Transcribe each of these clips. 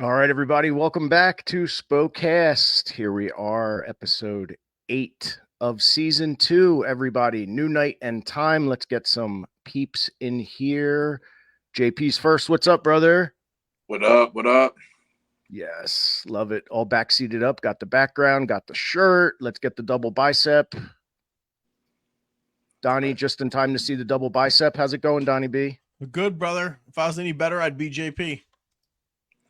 All right, everybody, welcome back to Spocast. Here we are, episode 8 of season 2. Everybody, new night and time. Let's get some peeps in here. JP's first. What's up, brother? What up? What up? Yes, love it. All backseated up. Got the background, got the shirt. Let's get the double bicep. Donnie, just in time to see the double bicep. How's it going, Donnie B? Good, brother. If I was any better, I'd be JP.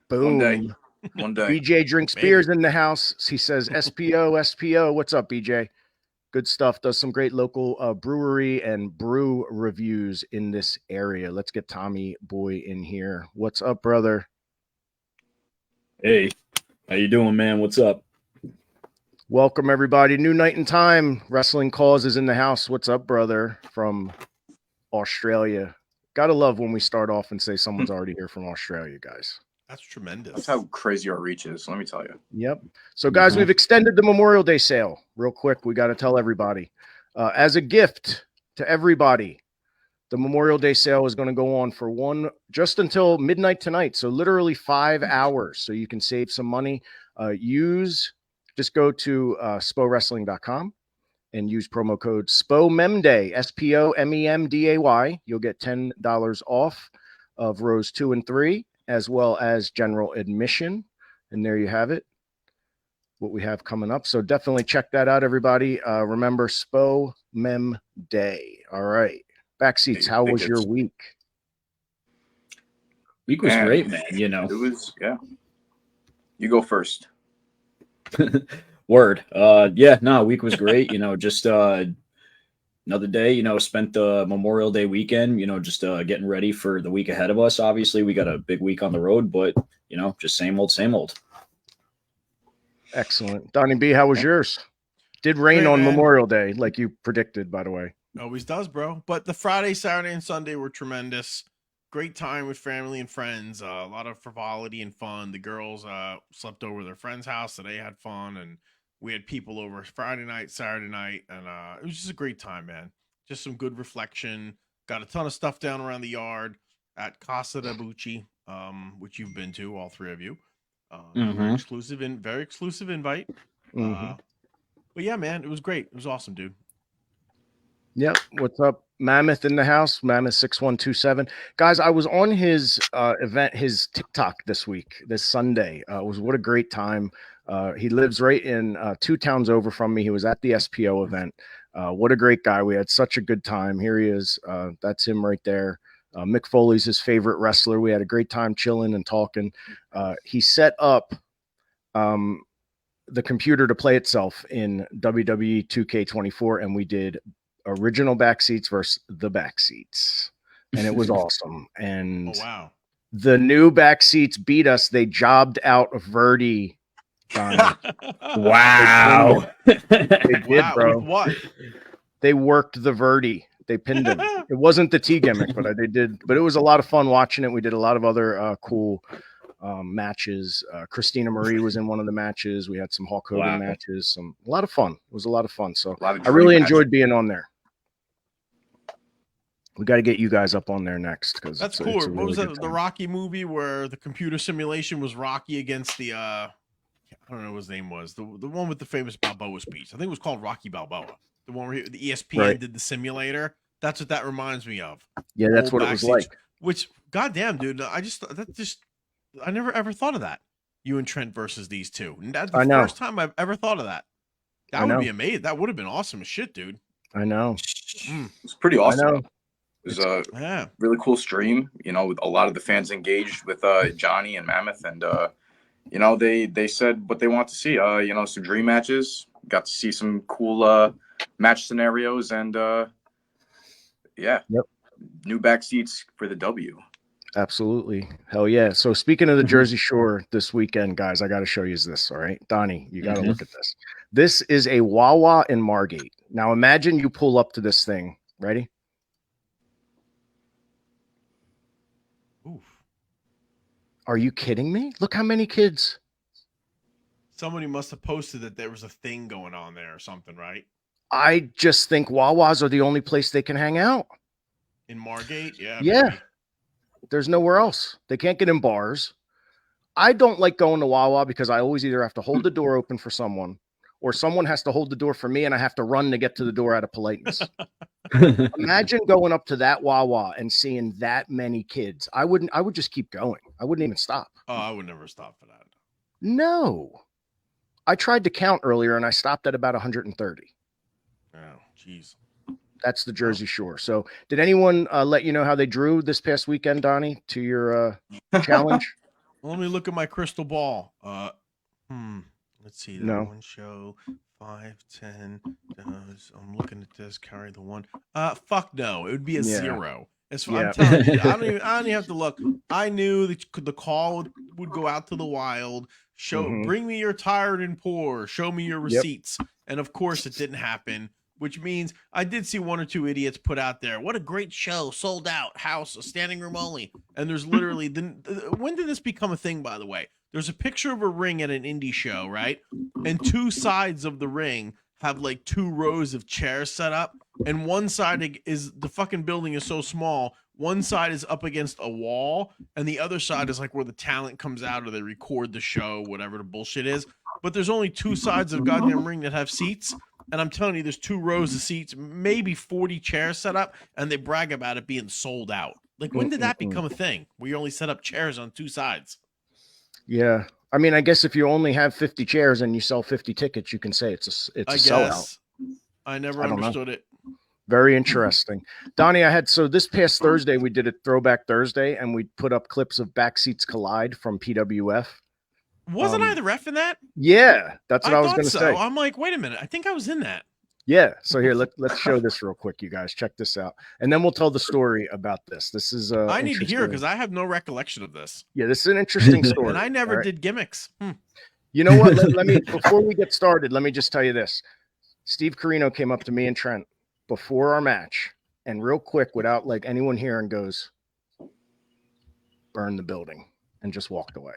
One day. Boom. One day. BJ drinks Maybe. beers in the house. He says SPO, SPO. What's up, BJ? Good stuff. Does some great local brewery and brew reviews in this area. Let's get Tommy Boy in here. What's up, brother? Hey, how you doing, man? What's up? Welcome, everybody. New night and time. Wrestling Cause is in the house. What's up, brother? From Australia. Gotta love when we start off and say someone's already here from Australia, guys. That's tremendous. That's how crazy our reach is. Let me tell you. Yep. So, guys, we've extended the Memorial Day sale real quick. We got to tell everybody. As a gift to everybody, the Memorial Day sale is going to go on for just until midnight tonight. So, literally 5 hours. So, you can save some money. Just go to spowrestling.com and use promo code SPOMEMDAY, SPOMEMDAY. You'll get $10 off of rows 2 and 3, as well as general admission. And there you have it, what we have coming up. So definitely check that out, everybody. Remember, SPO Mem Day. All right. Backseats, how was your week? Week was great, man. You know, It was, yeah. You go first. word. Week was great. Just another day. Spent the Memorial Day weekend. Just getting ready for the week ahead of us. Obviously, we got a big week on the road, but just same old, same old. Excellent. Donnie B, how was yours? Did rain Great, on man. Memorial Day, like you predicted, by the way. Always does, bro. But the Friday, Saturday, and Sunday were tremendous. Great time with family and friends. A lot of frivolity and fun. The girls slept over their friend's house, so they had fun, and we had people over Friday night, Saturday night, and it was just a great time, man. Just some good reflection. Got a ton of stuff down around the yard at Casa de Bucci, which you've been to, all three of you. Very exclusive invite. But yeah, man, it was great. It was awesome, dude. Yep. What's up? Mammoth in the house, Mammoth 6127. Guys, I was on his event, his TikTok this Sunday. What a great time. He lives right in 2 towns over from me. He was at the SPO event. What a great guy. We had such a good time. Here he is. That's him right there. Mick Foley's his favorite wrestler. We had a great time chilling and talking. He set up the computer to play itself in WWE 2K24, and we did original backseats versus the backseats, and it was awesome. And Oh wow, the new backseats beat us. They jobbed out Verdi. Wow. They did, wow, bro. with what? They worked the Verdi. They pinned him. It wasn't the T gimmick, but they did. But it was a lot of fun watching it. We did a lot of other cool matches. Christina Marie was in one of the matches. We had some Hulk Hogan matches. A lot of fun. It was a lot of fun. So I really enjoyed being on there. We got to get you guys up on there next, because That's cool. What was the Rocky movie where the computer simulation was Rocky against the I don't know what his name was, the one with the famous Balboa speech. I think it was called Rocky Balboa. The one where the ESPN did the simulator. That's what that reminds me of. Yeah, that's what it was like. Which, goddamn, dude, I never ever thought of that. You and Trent versus these two. And that's the first time I've ever thought of that. That would be amazing. That would have been awesome as shit, dude. I know. It's pretty awesome. I know. It was a really cool stream, with a lot of the fans engaged with Johnny and Mammoth, and they said what they want to see. Some dream matches. Got to see some cool match scenarios, and new backseats for the W. Absolutely. Hell yeah. So speaking of the Jersey Shore this weekend, guys, I got to show you this. All right, Donnie, you got to look at this. This is a Wawa in Margate. Now imagine you pull up to this thing. Ready? Oof. Are you kidding me? Look how many kids. Somebody must have posted that there was a thing going on there or something, right? I just think Wawas are the only place they can hang out. In Margate? Yeah. Yeah. Maybe. There's nowhere else. They can't get in bars. I don't like going to Wawa because I always either have to hold the door open for someone or someone has to hold the door for me and I have to run to get to the door out of politeness. Imagine going up to that Wawa and seeing that many kids. I would just keep going. I wouldn't even stop. Oh, I would never stop for that. No. I tried to count earlier and I stopped at about 130. Oh, jeez. That's the Jersey Shore. So did anyone let you know how they drew this past weekend, Donnie, to your challenge? Let me look at my crystal ball. Let's see. That one show 5, 10. I'm looking at this. Carry the 1. Fuck no. It would be a 0. I'm telling you, I don't even have to look. I knew that the call would go out to the wild. Bring me your tired and poor. Show me your receipts. And of course, it didn't happen. Which means I did see 1 or 2 idiots put out there, what a great show, sold out, house, a standing room only. And there's literally, when did this become a thing, by the way? There's a picture of a ring at an indie show, right? And 2 sides of the ring have like 2 rows of chairs set up. And one side is, the fucking building is so small, one side is up against a wall, and the other side is like where the talent comes out or they record the show, whatever the bullshit is. But there's only 2 sides of goddamn ring that have seats. And I'm telling you, there's 2 rows of seats, maybe 40 chairs set up, and they brag about it being sold out. Like, when did that become a thing? We only set up chairs on 2 sides. Yeah. I mean, I guess if you only have 50 chairs and you sell 50 tickets, you can say it's a sellout. I never understood it. Very interesting. Donnie, so this past Thursday, we did a Throwback Thursday, and we put up clips of Backseats Collide from PWF. Wasn't I the ref in that? Yeah, that's what I was going to say. I'm like, wait a minute. I think I was in that. Yeah. So here, let's show this real quick, you guys. Check this out. And then we'll tell the story about this. This is I need to hear because I have no recollection of this. Yeah, this is an interesting story. And I never did gimmicks. You know what? Let me before we get started, let me just tell you this. Steve Carino came up to me and Trent before our match and real quick, without like anyone hearing, goes, burn the building, and just walked away.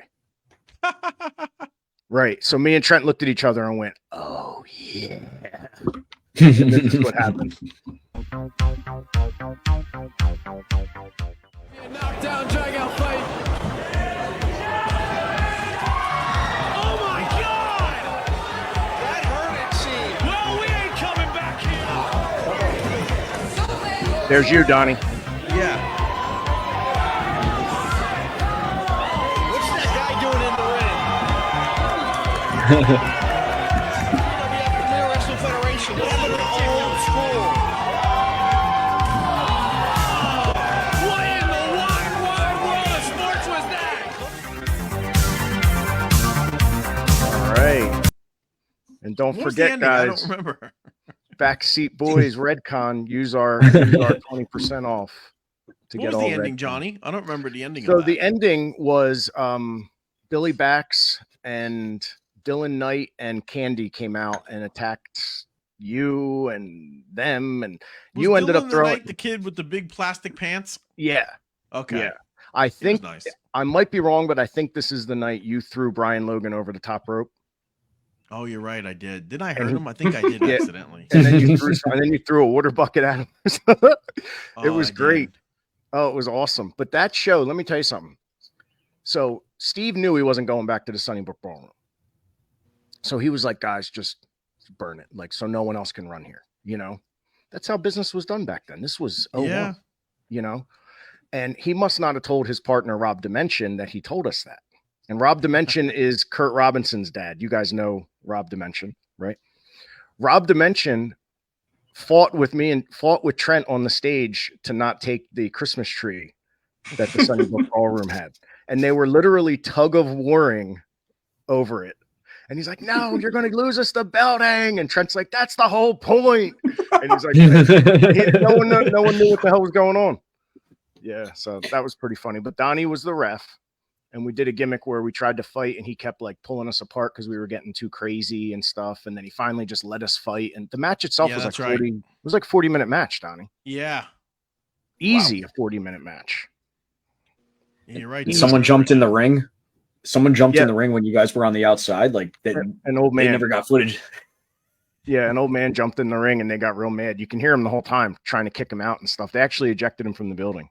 Right. So me and Trent looked at each other and went, oh, yeah. And this is what happened. Knockdown, drag out fight. Oh, my God. That hurt, it seemed. Well, we ain't coming back here. There's you, Donnie. Yeah. And don't forget, guys, I don't remember. BackSeat Boyz Redcon, use our 20% off to get all the ending, Redcon. Johnny? I don't remember the ending. So the ending was Billy Bax and Dylan Knight and Candy came out and attacked you and them, and you ended up throwing the kid with the big plastic pants. Yeah. Okay. Yeah. I think nice. I might be wrong, but I think this is the night you threw Brian Logan over the top rope. Oh, you're right. I did. Didn't I hurt him? I think I did accidentally. And then you threw a water bucket at him. It was great. Oh, it was awesome. But that show, let me tell you something. So Steve knew he wasn't going back to the Sunnybrook Ballroom. So he was like, guys, just burn it. Like, so no one else can run here. You know, that's how business was done back then. This was, you know, and he must not have told his partner, Rob Dimension, that he told us that. And Rob Dimension is Kurt Robinson's dad. You guys know Rob Dimension, right? Rob Dimension fought with me and fought with Trent on the stage to not take the Christmas tree that the Sunnybrook Ballroom had. And they were literally tug of warring over it. And he's like, no, you're going to lose us the building. And Trent's like, that's the whole point. And he's like, no one knew what the hell was going on. Yeah, so that was pretty funny. But Donnie was the ref. And we did a gimmick where we tried to fight and he kept like pulling us apart because we were getting too crazy and stuff. And then he finally just let us fight. And the match itself was like 40. It was like 40-minute match, Donnie. Yeah. Easy, a 40-minute match. Yeah, you're right. Someone jumped in the ring. Someone jumped in the ring when you guys were on the outside. Like an old man. They never got footage. Yeah, an old man jumped in the ring and they got real mad. You can hear him the whole time trying to kick him out and stuff. They actually ejected him from the building.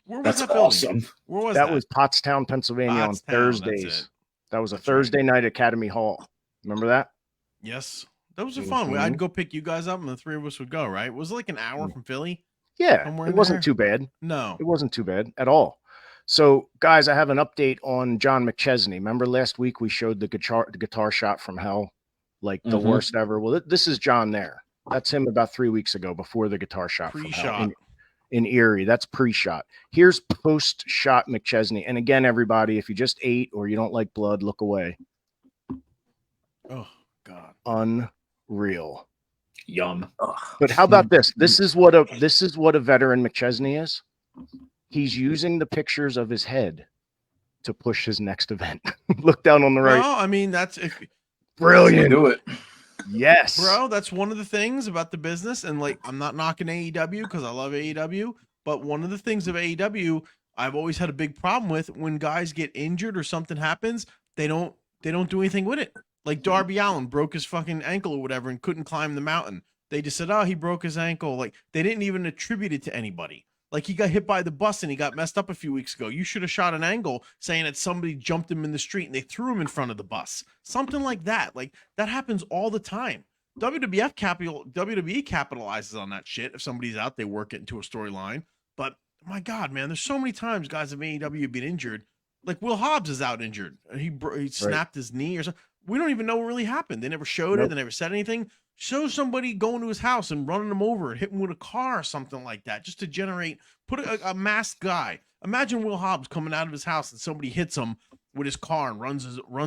Where was That's that awesome. Where was that? Was Pottstown, Pennsylvania on Thursdays. That was a That's right. Thursday night at Academy Hall. Remember that? Yes, those are fun. Mhm. I'd go pick you guys up, and the three of us would go. Right? Was it like an hour from Philly? Yeah, Somewhere it in wasn't there? too bad. No. It wasn't too bad at all. So, guys, I have an update on John McChesney. Remember last week we showed the guitar shot from hell, like the worst ever. Well, this is John there. That's him about 3 weeks ago before the guitar shot from hell Pre-shot. in Erie. That's pre-shot. Here's post-shot McChesney. And again, everybody, if you just ate or you don't like blood, look away. Oh God. Unreal. Yum. But how about this? This is what a veteran McChesney is. He's using the pictures of his head to push his next event. Look down on the right. Well, I mean, that's if Brilliant. Do it. Yes. bro, that's one of the things about the business. And like, I'm not knocking AEW because I love AEW, but one of the things of AEW I've always had a big problem with when guys get injured or something happens, they don't do anything with it. Like Darby Allin broke his fucking ankle or whatever and couldn't climb the mountain. They just said, oh, he broke his ankle. Like they didn't even attribute it to anybody. Like he got hit by the bus and he got messed up a few weeks ago. You should have shot an angle saying that somebody jumped him in the street and they threw him in front of the bus. Something like that. Like that happens all the time. WWE capitalizes on that shit. If somebody's out, they work it into a storyline. But my God, man, there's so many times guys of AEW have been injured. Like Will Hobbs is out injured. He snapped his knee or something. We don't even know what really happened. They never showed it. They never said anything. Show somebody going to his house and running him over and hitting him with a car or something like that, just to generate, put a masked guy. Imagine Will Hobbs coming out of his house and somebody hits him with his car and runs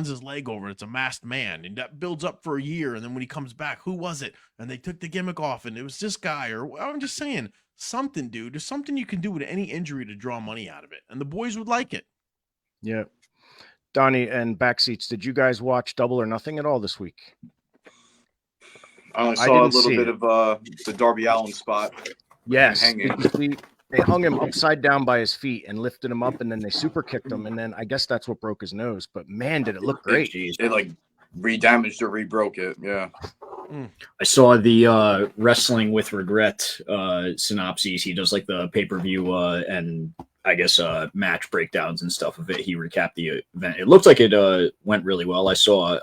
his leg over. It's a masked man. And that builds up for a year. And then when he comes back, who was it? And they took the gimmick off and it was this guy. Or I'm just saying something, dude. There's something you can do with any injury to draw money out of it. And the boys would like it. Yeah. Donnie and Backseats, did you guys watch Double or Nothing at all this week? I only I saw a didn't little see bit it. of the Darby Allin spot. Yes. Hanging. They hung him upside down by his feet and lifted him up, and then they super kicked him, and then I guess that's what broke his nose. But man, did it look great. It like re-damaged or re-broke it. Yeah. I saw the Wrestling with Regret synopses. He does like the pay-per-view and I guess match breakdowns and stuff of it. He recapped the event. It looked like it went really well. I saw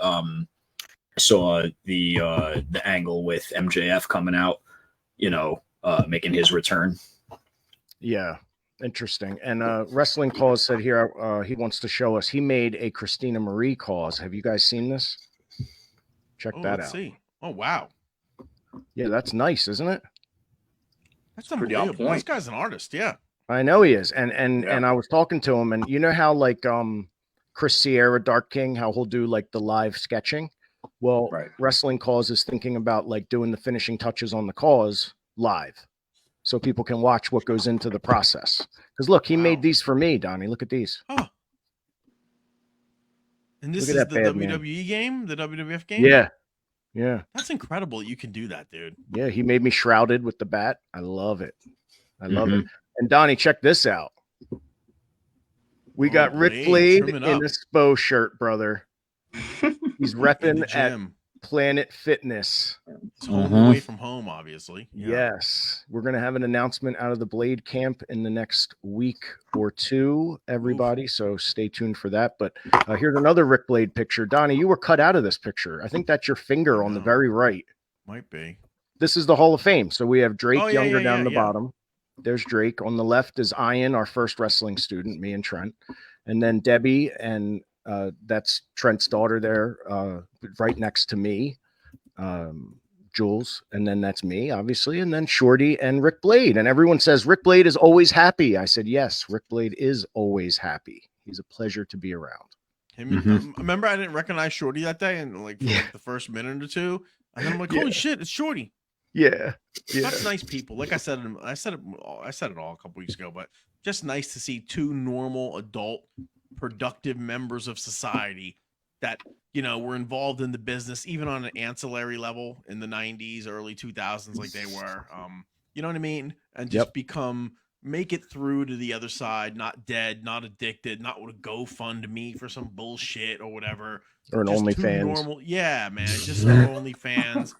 the angle with MJF coming out, making his return. Yeah, interesting. And Wrestling Cause said here he wants to show us. He made a Christina Marie CAW. Have you guys seen this? Check that out. See. Oh wow. Yeah, that's nice, isn't it? That's pretty on unbelievable. point. This guy's an artist. Yeah. I know he is. And Yeah. I was talking to him, and you know how like Chris Sierra, Dark King, how he'll do like the live sketching. Well, Right. Wrestling Cause is thinking about like doing the finishing touches on the cause live, so people can watch what goes into the process. Because look, he made these for me, Donnie. Look at these. Oh. And this Look is at the that bad man. WWE game, the WWF game. Yeah. That's incredible. You can do that, dude. Yeah, he made me shrouded with the bat. I love it. I love Mhm. it. And Donnie, check this out. We got Rick Blade Blade trimming in up. a SPO shirt, brother. He's In repping the at gym. Planet Fitness. It's home away from home, obviously. Yeah. Yes. We're going to have an announcement out of the Blade camp in the next week or two, everybody. So stay tuned for that. But here's another Rick Blade picture. Donnie, you were cut out of this picture. I think that's your finger on the No. very right. Might be. This is the Hall of Fame. So we have Drake Oh, yeah, Younger yeah, down yeah, the yeah. bottom. There's Drake. On the left is Ian, our first wrestling student, me and Trent. And then Debbie, and that's Trent's daughter there, right next to me, Jules. And then that's me, obviously. And then Shorty and Rick Blade. And everyone says Rick Blade is always happy. I said, yes, Rick Blade is always happy. He's a pleasure to be around. Remember, I didn't recognize Shorty that day, and like, for like the first minute or two, and then I'm like, holy shit, it's Shorty. Yeah. That's nice people. Like I said it all a couple weeks ago, but just nice to see two normal, adult, productive members of society that, were involved in the business, even on an ancillary level in the 90s, early 2000s, like they were. You know what I mean? And just make it through to the other side, not dead, not addicted, not with a GoFundMe for some bullshit or whatever. Or an Just two OnlyFans. normal, yeah, man. Just no OnlyFans.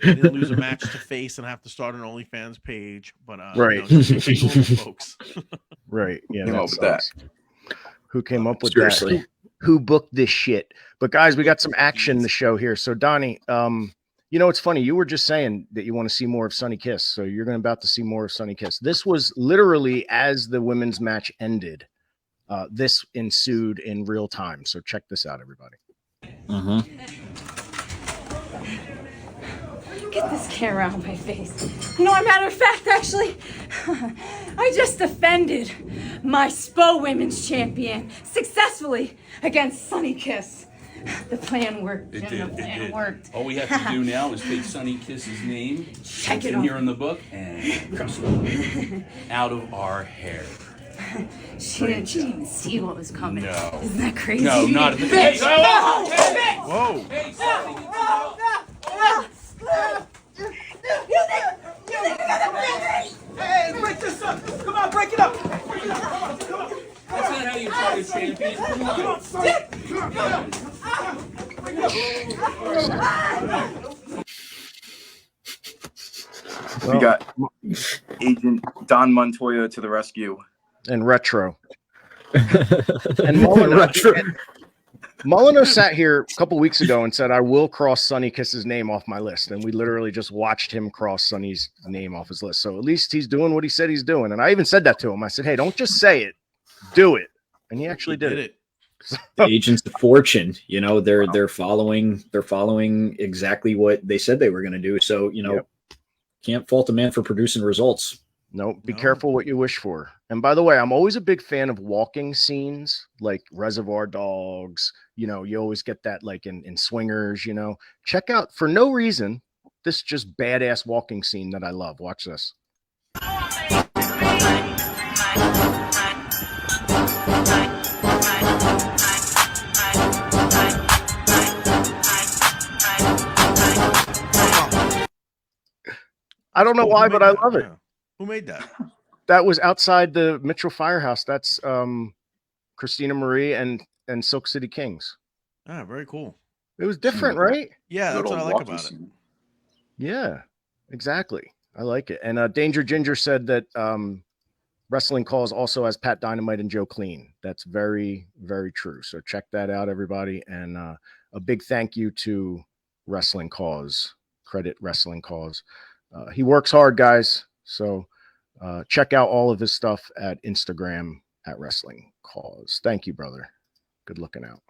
They didn't lose a match to face and have to start an OnlyFans page, but Right. Just normal folks. Right. Yeah. Came that up with that. sucks. Who came up with Seriously. that? who booked this shit. But guys, we got some action in the show here. So Donnie, you know, it's funny. You were just saying that you want to see more of Sonny Kiss. So you're about to see more of Sonny Kiss. This was literally as the women's match ended. This ensued in real time. So check this out, everybody. Get this camera out of my face. You know, a matter of fact, actually, I just defended my SPO Women's Champion successfully against Sonny Kiss. The plan worked. It Jim, did. the It plan did. worked. All we have to do now is take Sonny Kiss's name, Check it's it in here out. in the book, and cross it out of our hair. She didn't even see what was coming. No. Isn't that crazy? No, not at the Bitch! Whoa. Hey, Sonny, Hey, break this up! Come on, break it up! Break it up! Come on! that's not how you try to champion. Come on. We got Agent Don Montoya to the rescue. And retro. And Molyneux sat here a couple weeks ago and said, I will cross Sonny Kiss's name off my list. And we literally just watched him cross Sonny's name off his list. So at least he's doing what he said he's doing. And I even said that to him. I said, hey, don't just say it, do it. And he actually did it. The Agents of Fortune, you know, they're following exactly what they said they were going to do. So, you know, can't fault a man for producing results. No, be careful what you wish for. And by the way, I'm always a big fan of walking scenes like Reservoir Dogs. You know, you always get that like in Swingers, you know. Check out, for no reason, this just badass walking scene that I love. Watch this. I don't know why, but I love it. Who made that? That was outside the Mitchell Firehouse. That's Christina Marie and Silk City Kings. Ah, very cool. It was different, right? Yeah, that's what I like about it. Yeah, exactly. I like it. And Danger Ginger said that Wrestling Calls also has Pat Dynamite and Joe Clean. That's very, very true. So check that out, everybody. And a big thank you to Wrestling Cause. Credit Wrestling Cause. He works hard, guys. So check out all of his stuff at Instagram at Wrestling Cause. Thank you, brother. Good looking out.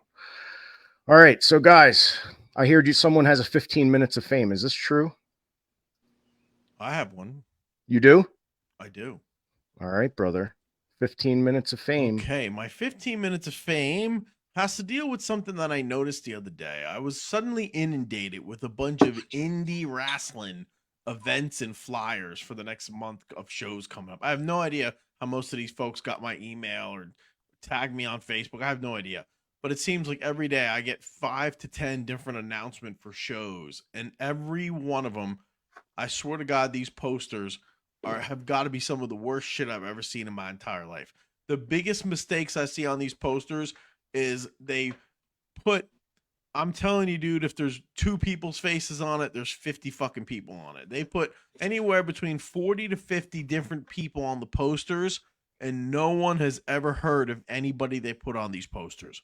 All right. So, guys, I heard someone has a 15 minutes of fame. Is this true? I have one. You do? I do. All right, brother. 15 minutes of fame. Okay, my 15 minutes of fame has to deal with something that I noticed the other day. I was suddenly inundated with a bunch of indie wrestling events and flyers for the next month of shows coming up. I have no idea how most of these folks got my email or tagged me on Facebook. I have no idea. But it seems like every day I get 5 to 10 different announcements for shows. And every one of them, I swear to God, these posters have got to be some of the worst shit I've ever seen in my entire life. The biggest mistakes I see on these posters is they put, I'm telling you, dude, if there's 2 people's faces on it, there's 50 fucking people on it. They put anywhere between 40 to 50 different people on the posters, and no one has ever heard of anybody they put on these posters.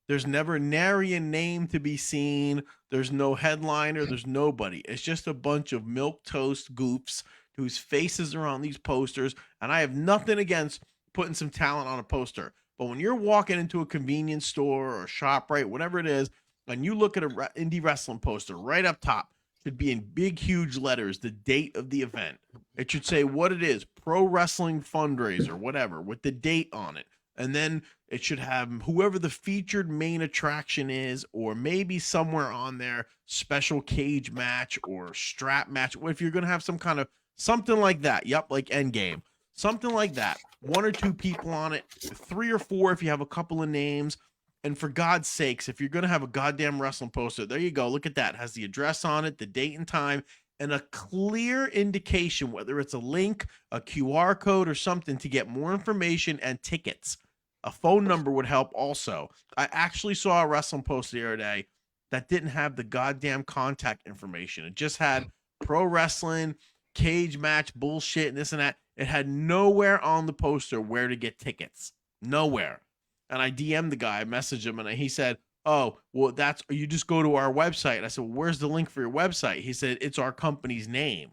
There's never nary a name to be seen. There's no headliner. There's nobody. It's just a bunch of milquetoast goofs whose faces are on these posters. And I have nothing against putting some talent on a poster. But when you're walking into a convenience store or a ShopRite, whatever it is, and you look at an indie wrestling poster right up top, should be in big, huge letters, the date of the event. It should say what it is, Pro Wrestling Fundraiser, whatever, with the date on it. And then it should have whoever the featured main attraction is, or maybe somewhere on there, special cage match or strap match. If you're going to have some kind of something like that. Yep, like Endgame. Something like that. 1 or 2 people on it, 3 or 4 if you have a couple of names. And for God's sakes, if you're going to have a goddamn wrestling poster, there you go. Look at that. It has the address on it, the date and time, and a clear indication, whether it's a link, a QR code, or something to get more information and tickets. A phone number would help also. I actually saw a wrestling poster the other day that didn't have the goddamn contact information. It just had pro wrestling, cage match, bullshit, and this and that. It had nowhere on the poster where to get tickets. Nowhere. And I DM'd the guy, I messaged him, and he said, oh, well, you just go to our website. And I said, well, where's the link for your website? He said, it's our company's name.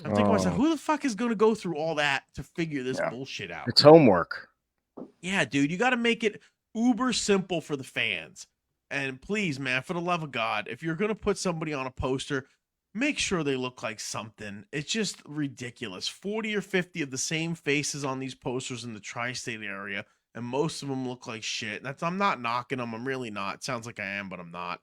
I'm thinking to myself, who the fuck is going to go through all that to figure this bullshit out? It's homework. Yeah, dude, you got to make it uber simple for the fans. And please, man, for the love of God, if you're going to put somebody on a poster, make sure they look like something. It's just ridiculous. 40 or 50 of the same faces on these posters in the tri-state area, and most of them look like shit. I'm not knocking them. I'm really not. It sounds like I am, but I'm not.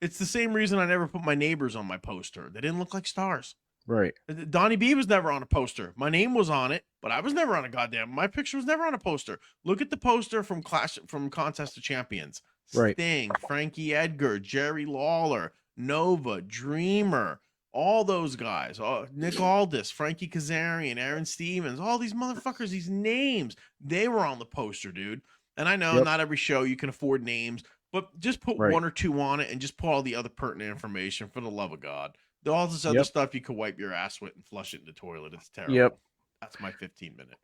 It's the same reason I never put my neighbors on my poster. They didn't look like stars. Right. Donnie B was never on a poster. My name was on it, but I was never on a goddamn. My picture was never on a poster. Look at the poster from Contest of Champions. Right. Sting, Frankie Edgar, Jerry Lawler, Nova, Dreamer, all those guys. Nick Aldis, Frankie Kazarian, Aaron Stevens, all these motherfuckers, these names, they were on the poster, dude. And I know not every show you can afford names, but just put one or two on it and just put all the other pertinent information, for the love of God. All this other stuff you could wipe your ass with and flush it in the toilet. It's terrible. Yep. That's my 15-minute.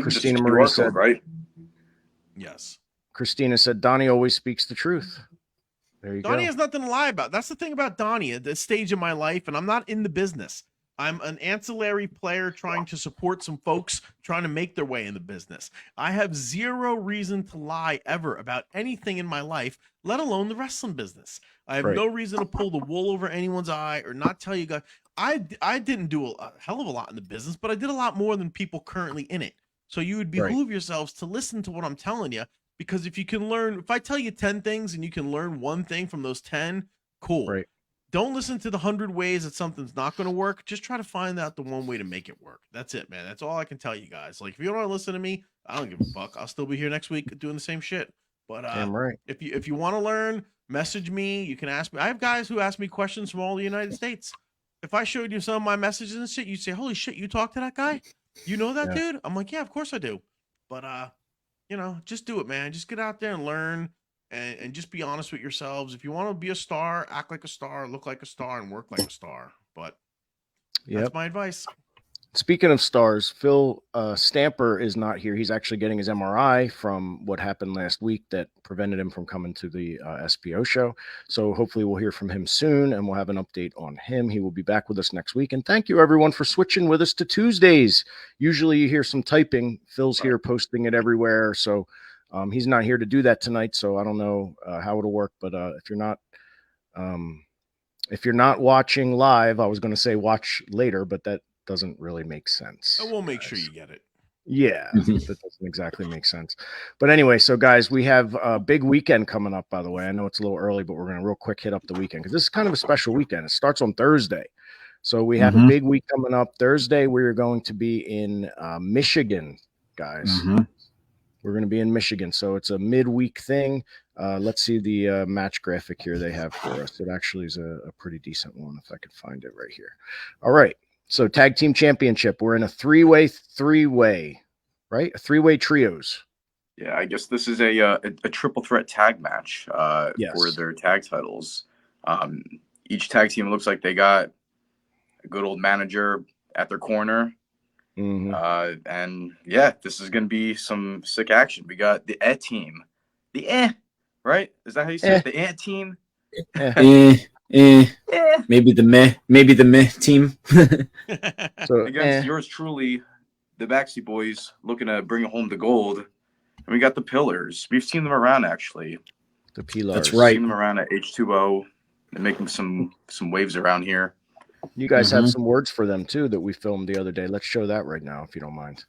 Christina Marie said, right? Yes. Christina said, Donnie always speaks the truth. There you go. Donnie has nothing to lie about. That's the thing about Donnie at this stage of my life, and I'm not in the business. I'm an ancillary player trying to support some folks trying to make their way in the business. I have zero reason to lie ever about anything in my life, let alone the wrestling business. I have no reason to pull the wool over anyone's eye or not tell you guys. I didn't do a hell of a lot in the business, but I did a lot more than people currently in it. So you would behoove yourselves to listen to what I'm telling you, because if you can learn, if I tell you 10 things and you can learn one thing from those 10, cool. Right. Don't listen to the 100 ways that something's not going to work. Just try to find out the one way to make it work. That's it, man. That's all I can tell you guys. Like, if you don't want to listen to me, I don't give a fuck. I'll still be here next week doing the same shit. But if you want to learn, message me. You can ask me. I have guys who ask me questions from all the United States. If I showed you some of my messages and shit, you'd say, holy shit, you talk to that guy? You know that dude? I'm like, yeah, of course I do. But, just do it, man. Just get out there and learn. And just be honest with yourselves. If you want to be a star, act like a star, look like a star, and work like a star. But that's my advice. Speaking of stars, Phil Stamper is not here. He's actually getting his MRI from what happened last week that prevented him from coming to the SPO show. So hopefully we'll hear from him soon, and we'll have an update on him. He will be back with us next week. And thank you, everyone, for switching with us to Tuesdays. Usually you hear some typing. Phil's here posting it everywhere. So he's not here to do that tonight. So I don't know how it'll work. But if you're not watching live, I was going to say watch later, but that doesn't really make sense. I will make sure you get it. Yeah, that doesn't exactly make sense. But anyway, so guys, we have a big weekend coming up, by the way. I know it's a little early, but we're going to real quick hit up the weekend because this is kind of a special weekend. It starts on Thursday. So we have a big week coming up. Thursday, we're going to be in Michigan, guys. We're going to be in Michigan. So it's a midweek thing. Let's see the match graphic here they have for us. It actually is a pretty decent one if I could find it right here. All right. So tag team championship. We're in a three-way, right? A three-way trios. Yeah, I guess this is a triple threat tag match for their tag titles. Each tag team looks like they got a good old manager at their corner. And yeah, this is going to be some sick action. We got the team. Right? Is that how you say it? The team? Maybe the meh team. So against yours truly, the BackSeat Boyz, looking to bring home the gold. And we got the Pillars. We've seen them around, actually. The Pillars. That's right. Seen them around at H2O and making some waves around here. You guys have some words for them, too, that we filmed the other day. Let's show that right now, if you don't mind.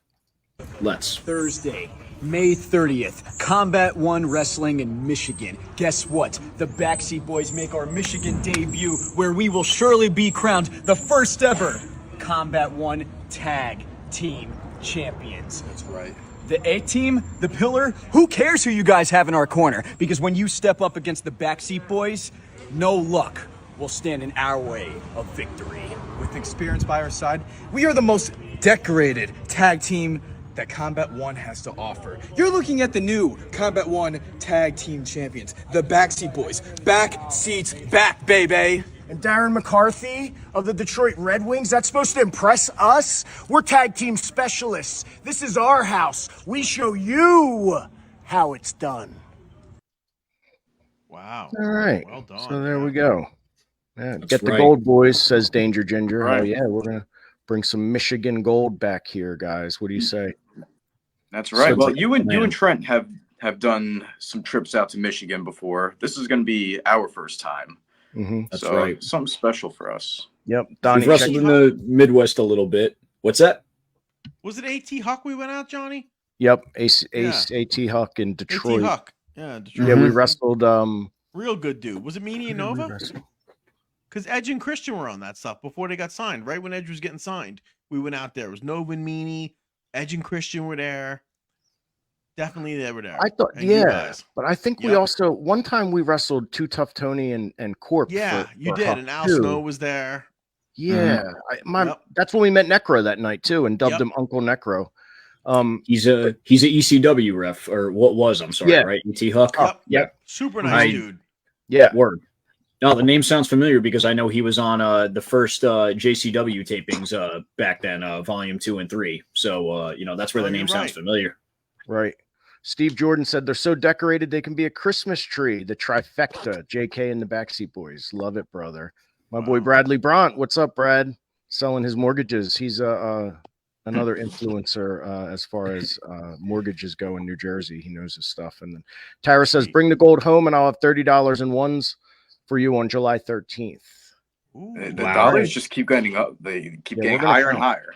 Let's. Thursday, May 30th, Combat One Wrestling in Michigan. Guess what? The BackSeat Boyz make our Michigan debut, where we will surely be crowned the first ever Combat One Tag Team Champions. That's right. The A team, the Pillar, who cares who you guys have in our corner? Because when you step up against the BackSeat Boyz, no luck will stand in our way of victory. With experience by our side, we are the most decorated tag team that Combat One has to offer. You're looking at the new Combat One Tag Team Champions, the BackSeat Boyz. Back seats back, baby. And Darren McCarthy of the Detroit Red Wings, that's supposed to impress us? We're tag team specialists. This is our house. We show you how it's done. Wow. All right. Well done. So there we go. Yeah, That's get the right. gold, boys, says Danger Ginger. Right. Hell yeah, we're going to bring some Michigan gold back here, guys. What do you say? That's right. Sounds Well, like a you and plan. Trent have done some trips out to Michigan before. This is going to be our first time. That's so, right. Something special for us. Yep. Donnie, We've wrestled in the Midwest a little bit. What's that? Was it AT Huck we went out, Johnny? Yep. Ace Yeah. AT Huck in Detroit. AT Huck. Yeah, Detroit. Yeah, we wrestled. Real good dude. Was it Meanie and Nova? wrestled? Because Edge and Christian were on that stuff before they got signed. Right when Edge was getting signed, we went out there. It was Nova and Meanie. Edge and Christian were there. Definitely they were there. I thought, And you yeah, guys. but I think we Yep. also one time we wrestled Too Tough Tony and Corp. Yeah, you for did. Huck And Al too. Snow was there. Yeah, Yep. that's when we met Necro that night too, and dubbed Yep. him Uncle Necro. He's a ECW ref, or what was? I'm sorry, Yeah. right? ET Huck. Yep. Super nice dude. Yeah. Word. No, the name sounds familiar because I know he was on the first JCW tapings back then, volume 2 and 3. So that's where the name sounds familiar. Right. Steve Jordan said they're so decorated they can be a Christmas tree. The trifecta, JK and the Backseat Boys. Love it, brother. My boy Bradley Bront. What's up, Brad? Selling his mortgages. He's another influencer as far as mortgages go in New Jersey. He knows his stuff. And then Tara says, bring the gold home and I'll have $30 in ones for you on July 13th. The dollars just keep getting up. They keep getting higher and higher.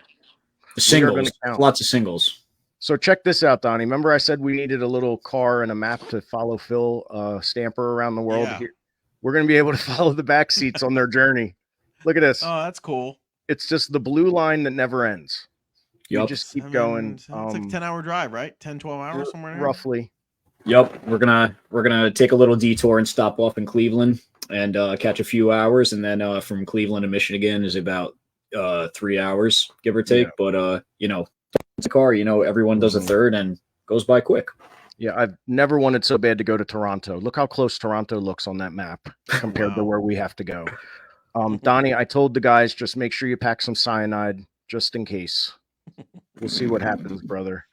The singles. Lots of singles. So check this out, Donnie. Remember I said we needed a little car and a map to follow Phil Stamper around the world? Yeah. Here, we're going to be able to follow the backseats on their journey. Look at this. Oh, that's cool. It's just the blue line that never ends. You Yep. just keep going. It's like a 10-hour drive, right? 10, 12 hours somewhere. There? Roughly. Yep. We're gonna take a little detour and stop off in Cleveland and catch a few hours, and then from Cleveland to Michigan is about 3 hours, give or take. Yeah. But it's a car. Everyone does a third and goes by quick. Yeah, I've never wanted so bad to go to Toronto. Look how close Toronto looks on that map compared to where we have to go. Donnie, I told the guys, just make sure you pack some cyanide just in case. We'll see what happens, brother.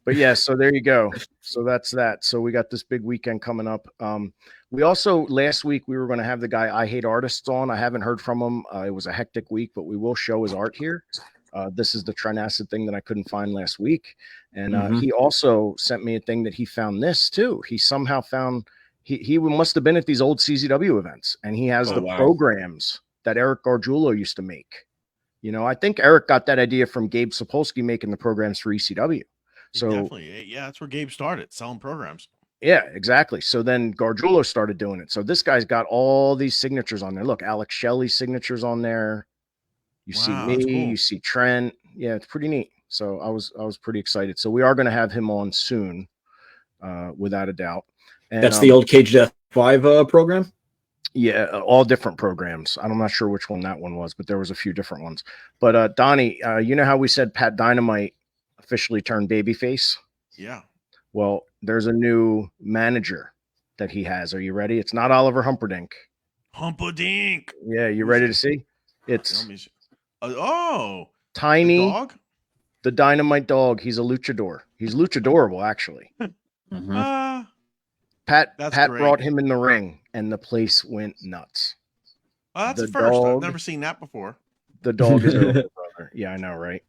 But yeah, so there you go. So that's that. So we got this big weekend coming up. We also, last week, we were going to have the guy I Hate Artists on. I haven't heard from him. It was a hectic week, but we will show his art here. This is the Trent Acid thing that I couldn't find last week. And he also sent me a thing that he found this too. He somehow found, he must have been at these old CZW events, and he has programs that Eric Gargiulo used to make. I think Eric got that idea from Gabe Sapolsky making the programs for ECW. So definitely, yeah, that's where Gabe started selling programs. Yeah, exactly. So then Gargiulo started doing it. So this guy's got all these signatures on there. Look, Alex Shelley's signatures on there. You see me, cool. you see Trent. Yeah, it's pretty neat. So I was pretty excited. So we are going to have him on soon, without a doubt. And, that's the old Cage Death 5 program. Yeah, all different programs. I'm not sure which one that one was, but there was a few different ones. But Donnie, you know how we said Pat Dynamite officially turned babyface? Yeah. Well, there's a new manager that he has. Are you ready? It's not Oliver Humperdinck. Humperdinck. Yeah, you ready to see? It's Tiny, the dog? the Dynamite Dog. He's a luchador. He's luchadorable, actually. Pat great. brought him in the ring, and the place went nuts. Oh, that's The the first. I've dog- never seen that before. The dog is over, brother. Yeah, I know, right?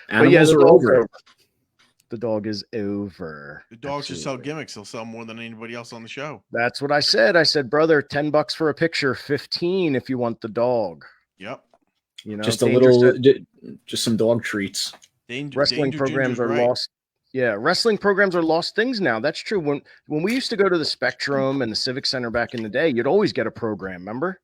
Animals the are dog's over. The dog is over. The dog should sell Absolutely. gimmicks. He'll sell more than anybody else on the show. That's what I said. I said, brother, $10 for a picture, 15 if you want the dog. Yep. Just a Danger little, said just some dog treats. wrestling programs are lost. Yeah, wrestling programs are lost things now. That's true. When we used to go to the Spectrum and the Civic Center back in the day, you'd always get a program, remember?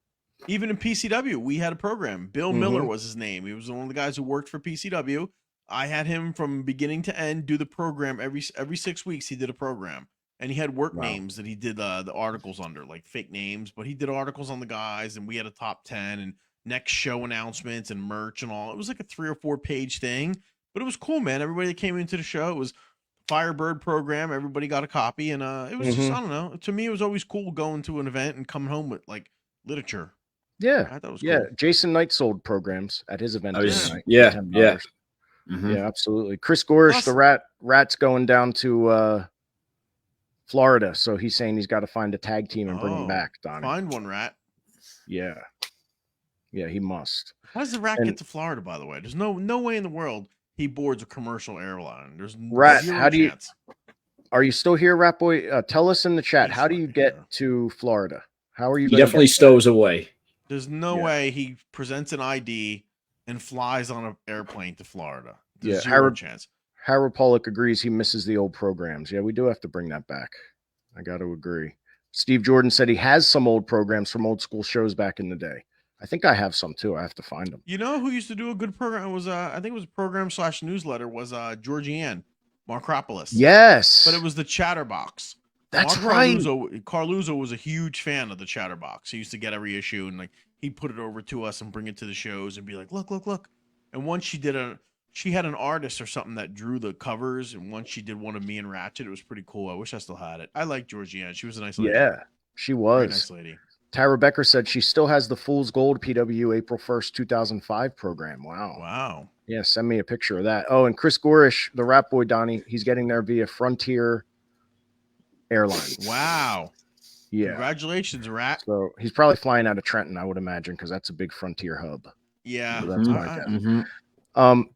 Even in PCW, we had a program. Bill Miller was his name. He was one of the guys who worked for PCW. I had him from beginning to end do the program every 6 weeks. He did a program, and he had work names that he did the articles under, like fake names. But he did articles on the guys, and we had a top 10 and next show announcements and merch and all. It was like a 3 or 4 page thing, but it was cool, man. Everybody that came into the show, it was Firebird program. Everybody got a copy, and it was just, I don't know. To me, it was always cool going to an event and coming home with like literature. Yeah, I thought it was yeah. cool. Jason Knight sold programs at his event. Oh, tonight, yeah, for $10. yeah. Yeah, absolutely. Chris Gorish, Awesome. the rat's going down to Florida. So he's saying he's got to find a tag team and bring them Oh, back, Donnie. Find one, Rat. Yeah. Yeah, he must. How does the Rat get to Florida, by the way? There's no way in the world he boards a commercial airline. There's Rat, zero how do you chance. Are you still here, Rat Boy? Tell us in the chat, how do you get to Florida? How are you? He definitely stows away. There's no way he presents an ID and flies on an airplane to Florida. There's zero chance. Harold Pollock agrees he misses the old programs. Yeah, we do have to bring that back. I got to agree. Steve Jordan said he has some old programs from old school shows back in the day. I think I have some too. I have to find them. You know who used to do a good program? It was I think it was a program/newsletter was Georgianne Markropolis. Yes. But it was the Chatterbox. That's Mark right. Carluzzo was a huge fan of the Chatterbox. He used to get every issue and like he'd put it over to us and bring it to the shows and be like, look. And once she had an artist or something that drew the covers, and once she did one of me and Ratchet, it was pretty cool. I wish I still had it. I like Georgianne. She was a nice lady. Yeah, she was. Very nice lady. Tara Becker said she still has the Fool's Gold PW April 1st, 2005 program. Wow. Wow. Yeah, send me a picture of that. Oh, and Chris Gorish, the Rap Boy Donnie, he's getting there via Frontier Airlines. Wow. Yeah. Congratulations, Rat. So he's probably flying out of Trenton, I would imagine, because that's a big Frontier hub. Yeah. So that's my guess.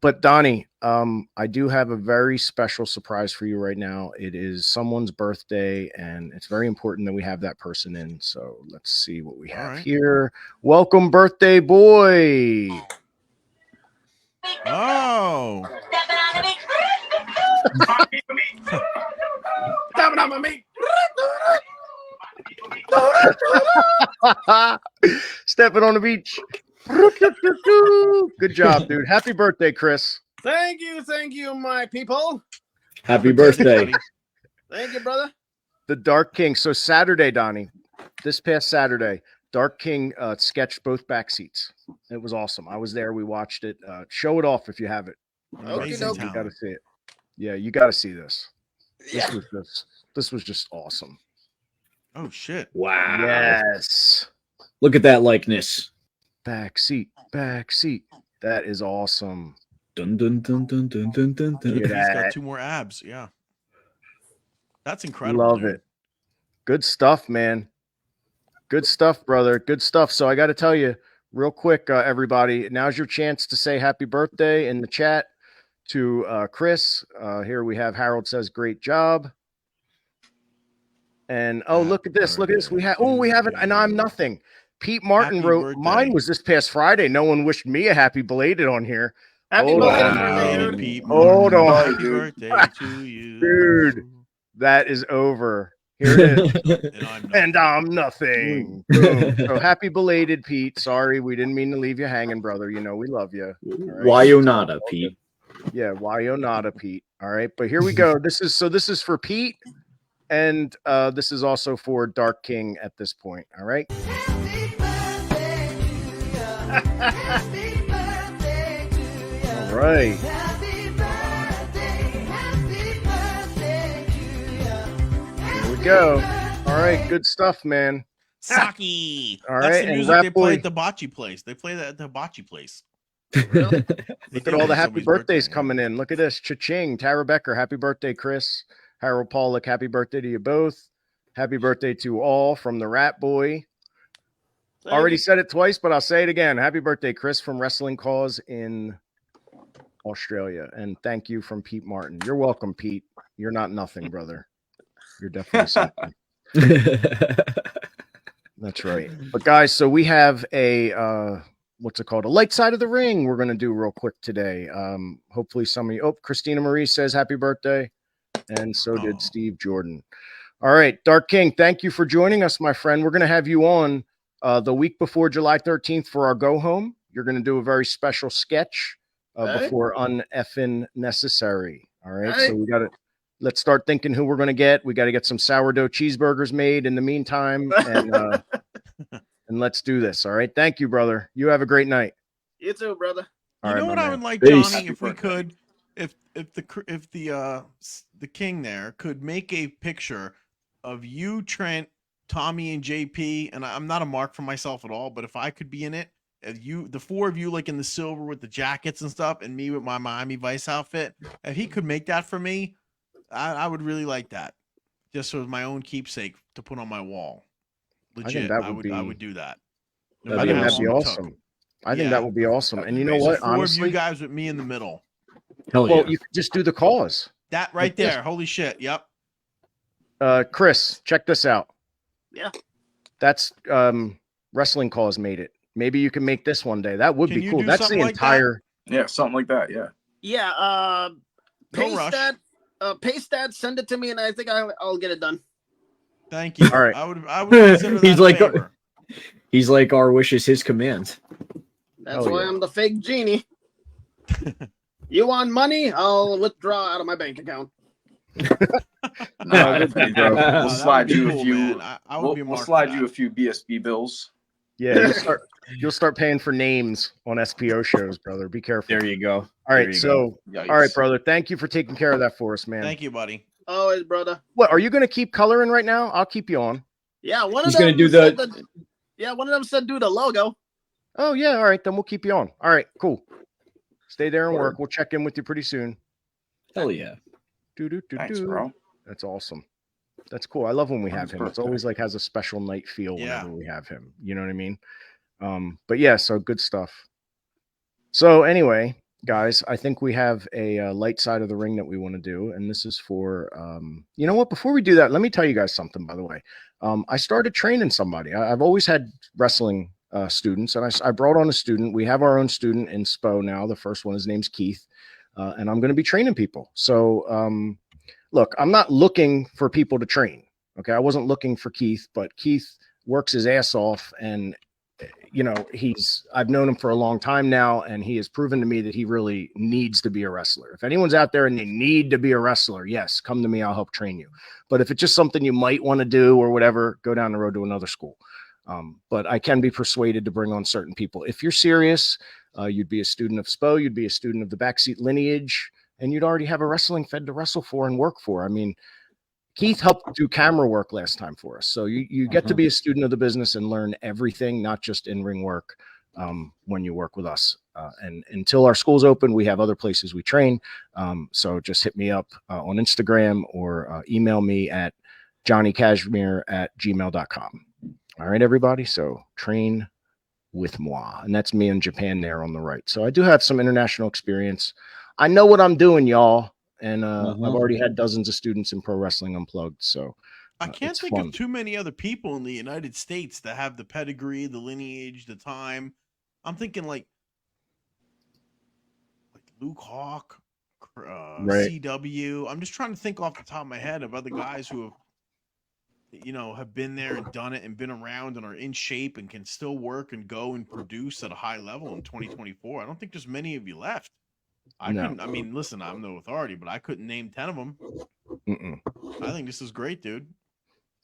But Donnie, I do have a very special surprise for you right now. It is someone's birthday, and it's very important that we have that person in. So let's see what we have here. Welcome, birthday boy. Oh. Stepping on the beach. Good job, dude. Happy birthday, Chris. Thank you, my people. Happy birthday. Thank you, brother. The Dark King. So Saturday, Donnie, this past Saturday, Dark King sketched both back seats. It was awesome. I was there. We watched it. Show it off if you have it. You got to see it. Yeah, you got to see this. This was just awesome. Oh shit! Wow. Yes. Look at that likeness. Back seat. That is awesome. Dun dun dun dun dun dun dun. He's got 2 more abs. Yeah. That's incredible. Love it. Good stuff, man. Good stuff, brother. Good stuff. So I got to tell you real quick, everybody, now's your chance to say happy birthday in the chat to Chris. Here we have Harold says, great job. And look at this. Look at this. We have it. And I'm nothing. Pete Martin wrote, mine was this past Friday. No one wished me a happy belated on here. Happy birthday, Pete. Hold on, happy dude. birthday to you. Dude, that is over. Here it is. And I'm nothing. Boom. So happy belated, Pete. Sorry, we didn't mean to leave you hanging, brother. You know we love you. Right? Why Pete? Yeah, why nada, Pete. All right, but here we go. This is for Pete, and this is also for Dark King at this point. All right. All right. Here we go. All right, good stuff, man. Saki. All That's right, the and music Rap they Boy. play at the bocce place. They play that at the bocce place. Really? Look at all the happy Somebody's birthdays coming in. Look at this. Cha-ching. Tara Becker, happy birthday, Chris. Harold Pollock, happy birthday to you both. Happy birthday to all from the Rat Boy. Already said it twice, but I'll say it again. Happy birthday, Chris from Wrestling Cause in Australia. And thank you from Pete Martin. You're welcome, Pete. You're not nothing, brother. You're definitely something. That's right. But guys, so we have a what's it called? A light side of the ring we're going to do real quick today. Hopefully some of you. Oh, Christina Marie says happy birthday. And so did Steve Jordan. All right, Dark King, thank you for joining us, my friend. We're going to have you on the week before July 13th for our go home. You're going to do a very special sketch before Uneffin' Necessary. All right, so we got to let's start thinking who we're going to get. We got to get some sourdough cheeseburgers made in the meantime, and let's do this. All right, thank you, brother. You have a great night. You too, brother. You know what I would like, Johnny, if we could, if the king there could make a picture of you, Trent, Tommy, and JP, and I'm not a mark for myself at all, but if I could be in it, the 4 of you like in the silver with the jackets and stuff, and me with my Miami Vice outfit, if he could make that for me, I would really like that. just as my own keepsake to put on my wall. I Legit, think that I would would be. I would do that. No I matter think how that'd be long it took. awesome. I think that would be awesome. And you know Raise what? 4 of you Honestly, guys with me in the middle. Hell well, yeah. you could just do the cause. That right there. Holy shit. Yep. Chris, check this out. Yeah. That's wrestling cause made it. Maybe you can make this one day. That would Can be you cool. do That's the something like that? entire. Yeah, something like that. Yeah. Yeah. No Paste rush. that. Paste that. Send it to me, and I think I'll get it done. Thank you. All right. I would consider that He's a like favor. he's like our wish is his command. That's Oh, why yeah. I'm the fake genie. You want money? I'll withdraw out of my bank account. Nah, good thing, bro. we'll that slide would be you cool, a few. man. I would be We'll marked slide for you a that. few BSB bills. Yeah, you'll start paying for names on SPO shows, brother. Be careful. There you go. All There right, you so Yikes. all right, brother. Thank you for taking care of that for us, man. Thank you, buddy. Always, brother. What are you going to keep coloring right now? I'll keep you on. Yeah, one He's of them gonna do said the- one of them said do the logo. Oh yeah, all right, then we'll keep you on. All right, cool. Stay there and work. We'll check in with you pretty soon. Hell yeah. Thanks, bro. That's awesome. That's cool. I love when we have Happy him. It's birthday. always like has a special night feel Yeah. whenever we have him. You know what I mean? But yeah, so good stuff. So anyway, guys, I think we have a light side of the ring that we want to do, and this is for you know what? Before we do that, let me tell you guys something. By the way, I started training somebody. I've always had wrestling students, and I brought on a student. We have our own student in SPO now. The first one, his name's Keith, and I'm going to be training people. So look, I'm not looking for people to train. Okay, I wasn't looking for Keith, but Keith works his ass off, and you know, I've known him for a long time now, and he has proven to me that he really needs to be a wrestler. If anyone's out there and they need to be a wrestler, yes, come to me. I'll help train you. But if it's just something you might want to do or whatever, go down the road to another school. But I can be persuaded to bring on certain people. If you're serious, you'd be a student of SPO, you'd be a student of the BackSeat lineage, and you'd already have a wrestling fed to wrestle for and work for. I mean, Keith helped do camera work last time for us. So you get to be a student of the business and learn everything, not just in-ring work when you work with us. And until our school's open, we have other places we train. So just hit me up on Instagram or email me at johnnycashmere@gmail.com. All right, everybody. So train with moi. And that's me in Japan there on the right. So I do have some international experience. I know what I'm doing, y'all. And I've already had dozens of students in Pro Wrestling Unplugged. So I can't it's think fun. of too many other people in the United States that have the pedigree, the lineage, the time. I'm thinking like Luke Hawk, Right. CW. I'm just trying to think off the top of my head of other guys who have, you know, have been there and done it and been around and are in shape and can still work and go and produce at a high level in 2024. I don't think there's many of you left. I mean, listen, I'm no authority, but I couldn't name 10 of them. I think this is great, dude.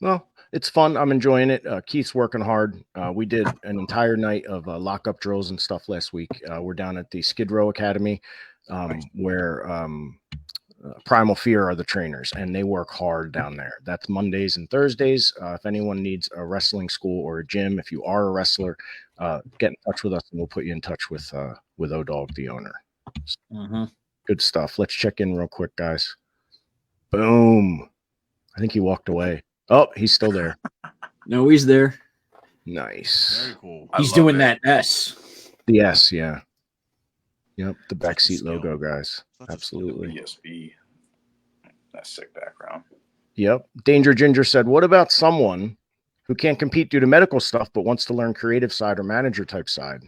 Well, it's fun. I'm enjoying it. Keith's working hard. We did an entire night of lockup drills and stuff last week. We're down at the Skid Row Academy, where Primal Fear are the trainers, and they work hard down there. That's Mondays and Thursdays. If anyone needs a wrestling school or a gym, if you are a wrestler, get in touch with us, and we'll put you in touch with O-Dog, the owner. Good stuff. Let's check in real quick, guys. Boom. I think he walked away. Oh, he's still there. No, he's there. Nice. Very cool. He's doing that S. The S, yeah. Yep, the BackSeat logo, guys. Absolutely. BSB. That's sick background. Yep. Danger Ginger said, what about someone who can't compete due to medical stuff but wants to learn creative side or manager type side?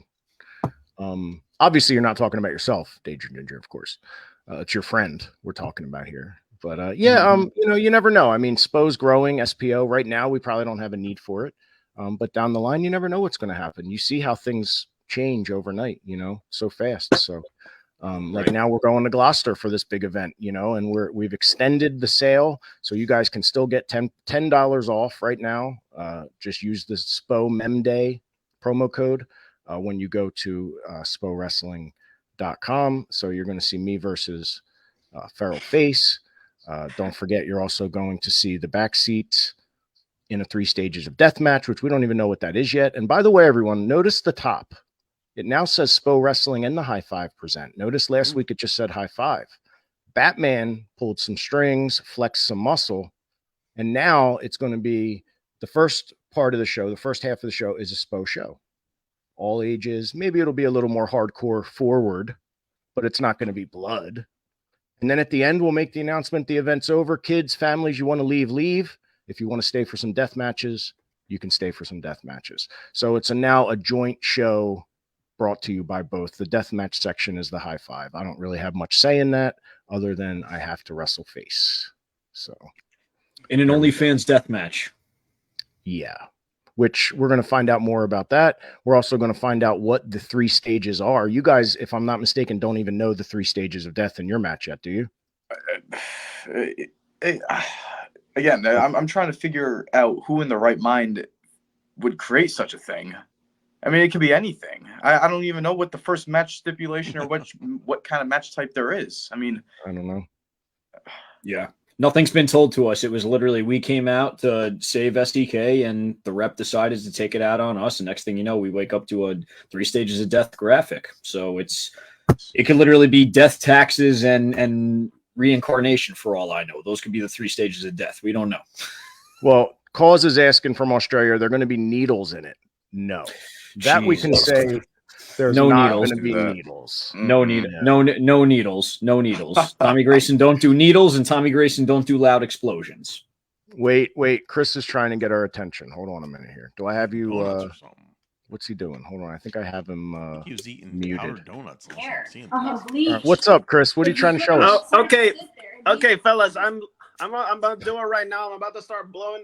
Obviously, you're not talking about yourself, Danger Ginger, of course. It's your friend we're talking about here. But yeah, you know, you never know. I mean, SPO's growing, SPO. Right now, we probably don't have a need for it. But down the line, you never know what's going to happen. You see how things change overnight, you know, so fast. So like now we're going to Gloucester for this big event, you know, and we've extended the sale. So you guys can still get $10 off right now. Just use the SPO Memday promo code when you go to SPOWrestling.com. So you're going to see me versus Feral Face. Don't forget, you're also going to see the BackSeat in a 3 stages of death match, which we don't even know what that is yet. And by the way, everyone, notice the top. It now says SPO Wrestling and the high five present. Notice last week it just said high five. Batman pulled some strings, flexed some muscle, And now it's going to be the first part of the show. The first half of the show is a SPO show. All ages. Maybe it'll be a little more hardcore forward, but it's not going to be blood. And then at the end, we'll make the announcement the event's over. Kids, families, you want to leave, leave. If you want to stay for some death matches, you can stay for some death matches. So it's now a joint show brought to you by both. The death match section is the high five. I don't really have much say in that other than I have to wrestle face. So in an OnlyFans death match. Yeah. Which we're going to find out more about that. We're also going to find out what the 3 stages are. You guys, if I'm not mistaken, don't even know the 3 stages of death in your match yet, do you? Again, I'm trying to figure out who in the right mind would create such a thing. I mean, it could be anything. I don't even know what the first match stipulation or what kind of match type there is. I mean, I don't know. Yeah. Nothing's been told to us. It was literally we came out to save SDK, and the rep decided to take it out on us. And next thing you know, we wake up to a 3 stages of death graphic. So it could literally be death, taxes, and reincarnation for all I know. Those could be the 3 stages of death. We don't know. Well, Cause is asking from Australia, are there going to be needles in it? No. That we can say there's no not needles. going to be needles. No needles. No needles. No needles. Tommy Grayson don't do needles, and Tommy Grayson don't do loud explosions. Wait. Chris is trying to get our attention. Hold on a minute here. Do I have you? What's he doing? Hold on. I think I have him he was eating muted. Donuts. Right, what's up, Chris? What are you trying to show us? Okay, fellas. I'm about to do it right now. I'm about to start blowing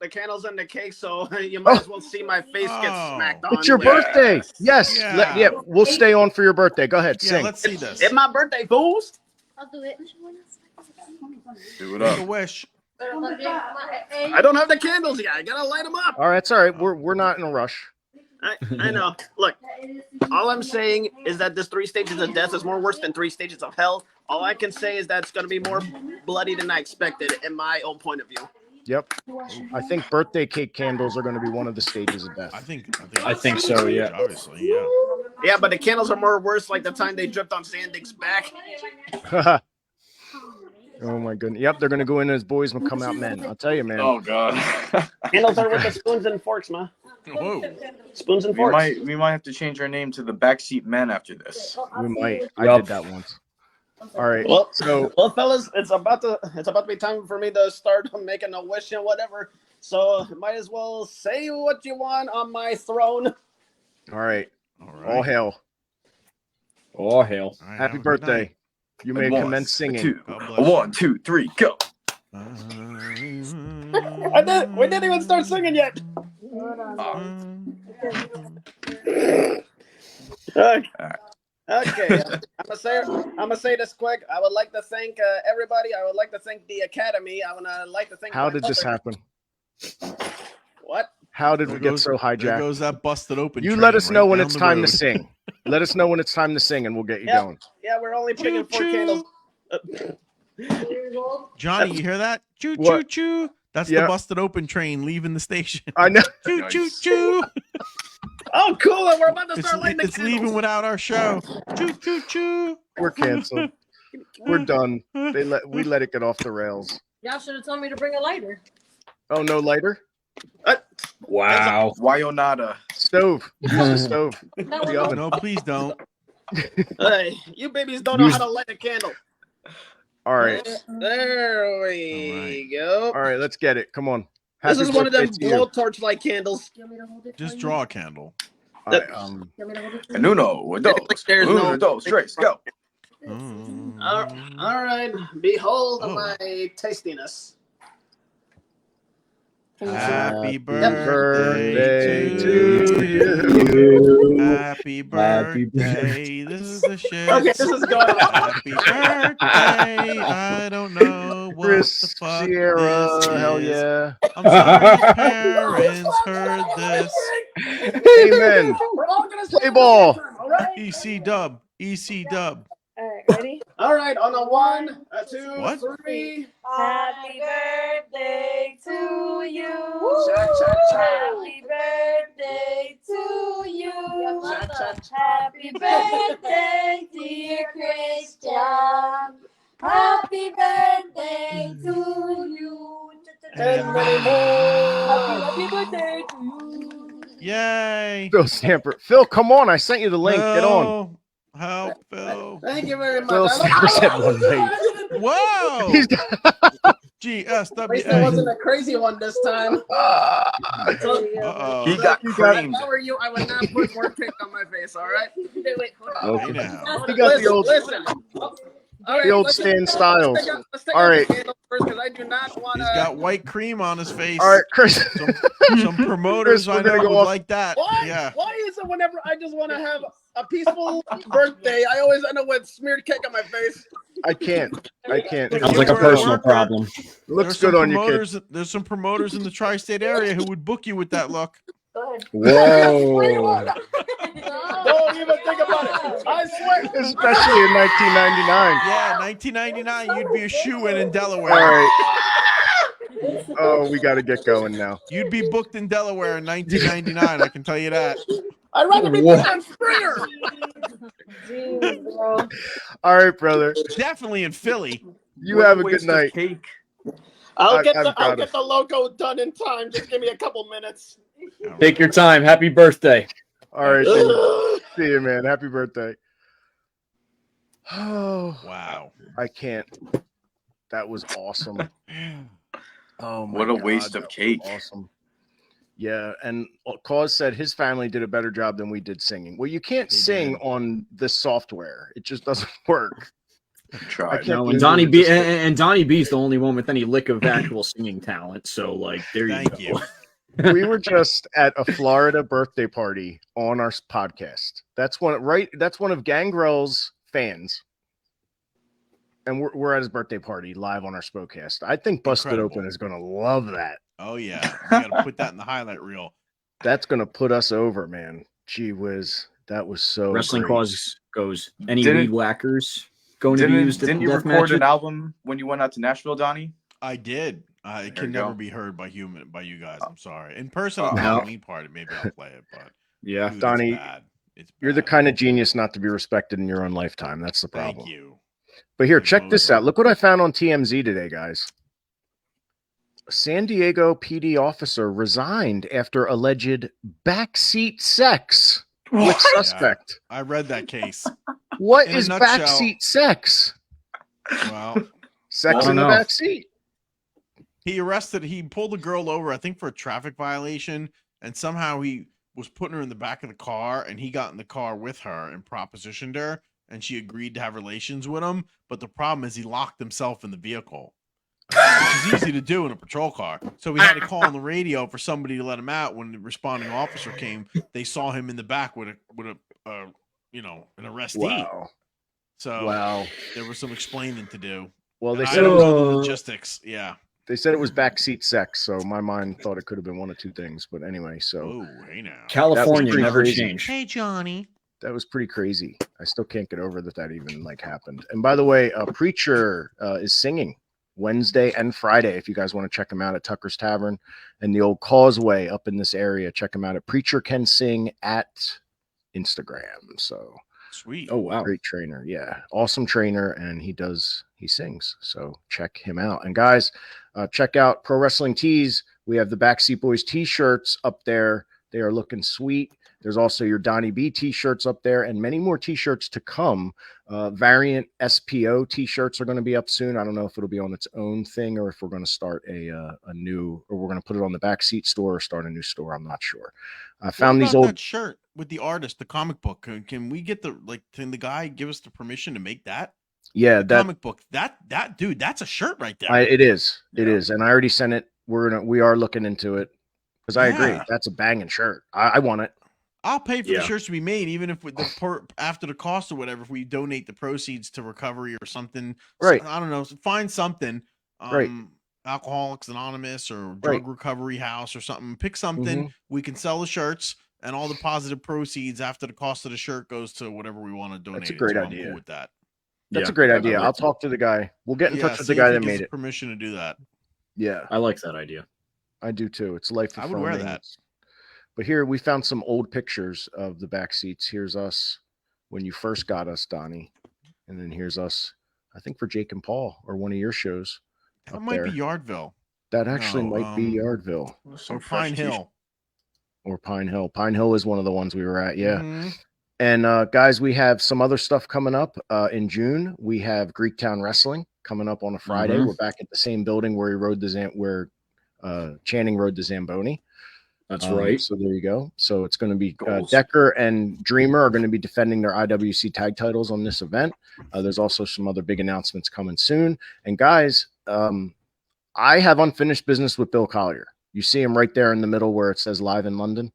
the candles and the cake, so you might as well see my face get smacked on. It's your birthday. Yes. Yeah. We'll stay on for your birthday. Go ahead. Sing. Let's see this. It's my birthday, fools. I'll do it. Do it Make a wish. I don't have the candles yet. I gotta light them up. All right. It's all right. We're not in a rush. I know. Look, all I'm saying is that this 3 stages of death is more worse than 3 stages of hell. All I can say is that it's going to be more bloody than I expected, in my own point of view. Yep. I think birthday cake candles are going to be one of the stages of death. I think so. Yeah. Obviously. Yeah. Yeah, but the candles are more worse. Like the time they dripped on Sandick's back. Oh my goodness. Yep. They're going to go in as boys and come out men. I'll tell you, man. Oh God. Candles are with the spoons and forks, ma. Whoa. Spoons and forks. We might have to change our name to the Backseat Men after this. We might. I did that once. All right. Well, fellas, it's about to be time for me to start making a wish and whatever. So might as well say what you want on my throne. All right. All hail. All hail. Right, Happy birthday. You may commence singing. 1, 2, 3, go. We didn't even start singing yet. Okay. I'm gonna say this quick. I would like to thank everybody. I would like to thank the Academy. I would like to thank. How did this happen? What? How did we get so hijacked? There goes that busted open. You let us know when it's time to sing. Let us know when it's time to sing, and we'll get you going. Yeah, we're only picking 4 candles. Johnny, you hear that? Choo choo choo. That's the busted open train leaving the station. I know. Choo choo choo. Oh, cool! We're about to start lighting the It's leaving without our show. Choo choo choo. We're canceled. We're done. We let it get off the rails. Y'all should have told me to bring a lighter. Oh, no lighter? Wow. Why nada? Stove. Use the stove. The oven. No, please don't. Hey, you babies don't know how to light a candle. All right. There we go. All right, let's get it. Come on. This is one of them blowtorch light candles. Just draw a candle. Uno, dos, tres, go. All right. Behold my tastiness. Happy birthday to you. Happy birthday. This is the shit. Okay, this is going on. Happy birthday. I don't know what Chris the fuck Sierra, this hell is. yeah. I'm sorry your parents heard this. Amen. We're all gonna Play ball. all right? EC dub. EC dub. All right, ready? All right, on a 1, a 2, What? 3. Happy birthday to you. Cha, cha, cha. Happy birthday to you. Cha, cha, cha. Happy birthday, dear Christian. Happy birthday to you. and many more. Happy birthday to you. Yay. Phil Stamper. Phil, come on. I sent you the link. Get on. Help, Phil. Thank you very much. Phil Stamper said one late. Whoa. He's At least it wasn't a crazy one this time. Uh-oh. He got creamed. If I were you, I would not put more cake on my face, all right? Wait, hold on. Hey now. He got the old, Listen. All right, the old let's Stan take Styles. let's take All out right. the candle first, because I do not want He's got white cream on his face. All right, Chris. Some promoters Chris, we're I gonna know go would off. like that. Why? Yeah. Why is it whenever I just want to have a peaceful birthday, I always end up with smeared cake on my face? I can't. Sounds like a personal problem. Looks good on you, kid. There's some promoters in the tri-state area who would book you with that look. Whoa. Don't even think about it. I swear. Especially in 1999. Yeah, 1999, you'd be a shoe-in in Delaware. All right. Oh, we got to get going now. You'd be booked in Delaware in 1999, I can tell you that. I'd rather be booked on Springer. Jeez, bro. All right, brother. Definitely in Philly. You have a good night. Cake. I'll get I've got the logo done in time. Just give me a couple minutes. Take your time. Happy birthday. All right. Dude. See you, man. Happy birthday. Oh, wow. I can't. That was awesome. Oh, my What a God, waste that of was cake. Awesome. Yeah, and Cause said his family did a better job than we did singing. Well, you can't sing on this software. It just doesn't work. Tried. No, and Donnie B and Donnie B's the only one with any lick of actual singing talent. So, like, there you Thank go. you. We were just at a Florida birthday party on our podcast. That's one of Gangrel's fans. And we're at his birthday party live on our Spokecast. I think Busted Incredible. Open is going to love that. Oh, yeah. You got to put that in the highlight reel. That's going to put us over, man. Gee whiz. That was so Wrestling great. Cause goes. Any Didn't- weed whackers going to be used in Didn't you death record matches? an album when you went out to Nashville, Donnie? I did. It can you never go. be heard by you guys. I'm sorry. In person, Oh. at the No. Halloween party, maybe I'll play it. But Yeah. dude, Donnie, it's bad. It's bad. You're the kind of genius not to be respected in your own lifetime. That's the problem. Thank you. But here, You're check this both out. Look what I found on TMZ today, guys. A San Diego PD officer resigned after alleged backseat sex with suspect. I read that case. What In a is nutshell- backseat sex? Well, Sex I in the don't know. backseat. he pulled a girl over, I think, for a traffic violation, and somehow he was putting her in the back of the car, and he got in the car with her and propositioned her, and she agreed to have relations with him. But the problem is he locked himself in the vehicle, which is easy to do in a patrol car. So he had to call on the radio for somebody to let him out. When the responding officer came, they saw him in the back with an arrestee. Wow. So Wow. there was some explaining to do. Well, they And I said don't it was, know the logistics. Yeah. they said it was backseat sex, so my mind thought it could have been one of two things. But anyway, so Oh, hey now. California pretty never crazy. changed. Hey, Johnny. that was pretty crazy. I still can't get over that even like happened. And by the way, Preacher is singing Wednesday and Friday. If you guys want to check him out at Tucker's Tavern and the old Causeway up in this area, check him out at Preacher Can Sing at Instagram. So Sweet. Oh wow. great trainer. Yeah. Awesome trainer. And he sings. So check him out. And guys, check out Pro Wrestling Tees. We have the BackSeat Boyz t-shirts up there. They are looking sweet. There's also your Donnie B t-shirts up there and many more t-shirts to come. Variant SPO t-shirts are going to be up soon. I don't know if it'll be on its own thing or if we're going to start a new, or we're going to put it on the BackSeat store or start a new store. I'm not sure. I found What these about old that shirt with the artist, the comic book. Can we get can the guy give us the permission to make that? Yeah, that Comic book. That dude, that's a shirt right there. it is. It is. And I already sent it. We are looking into it because I agree. Yeah. That's a banging shirt. I want it. I'll pay for Yeah. the shirts to be made, even if after the cost or whatever, if we donate the proceeds to recovery or something. Right. I don't know. Find something. Right. Alcoholics Anonymous or Drug Recovery House or something. Pick something. We can sell the shirts, and all the positive proceeds after the cost of the shirt goes to whatever we want to donate. That's a great I'm idea. cool with that. That's Yeah, a great I idea. like I'll that. talk to the guy. We'll get in touch with see the guy if he that gives made us it. permission to do that. Yeah, I like that idea. I do too. It's life. I would wear that. But here we found some old pictures of the back seats. Here's us when you first got us, Donnie, and then here's us. I think for Jake and Paul or one of your shows. That up might there. be Yardville. That actually might be Yardville. Or Pine Hill. Or Pine Hill. Pine Hill is one of the ones we were at, yeah. Mm-hmm. And guys, we have some other stuff coming up in June. We have Greektown Wrestling coming up on a Friday. We're back at the same building where he rode where Channing rode the Zamboni. That's right. So there you go. So it's going to be Decker and Dreamer are going to be defending their IWC tag titles on this event. There's also some other big announcements coming soon. And guys, I have unfinished business with Bill Collier. You see him right there in the middle where it says live in London.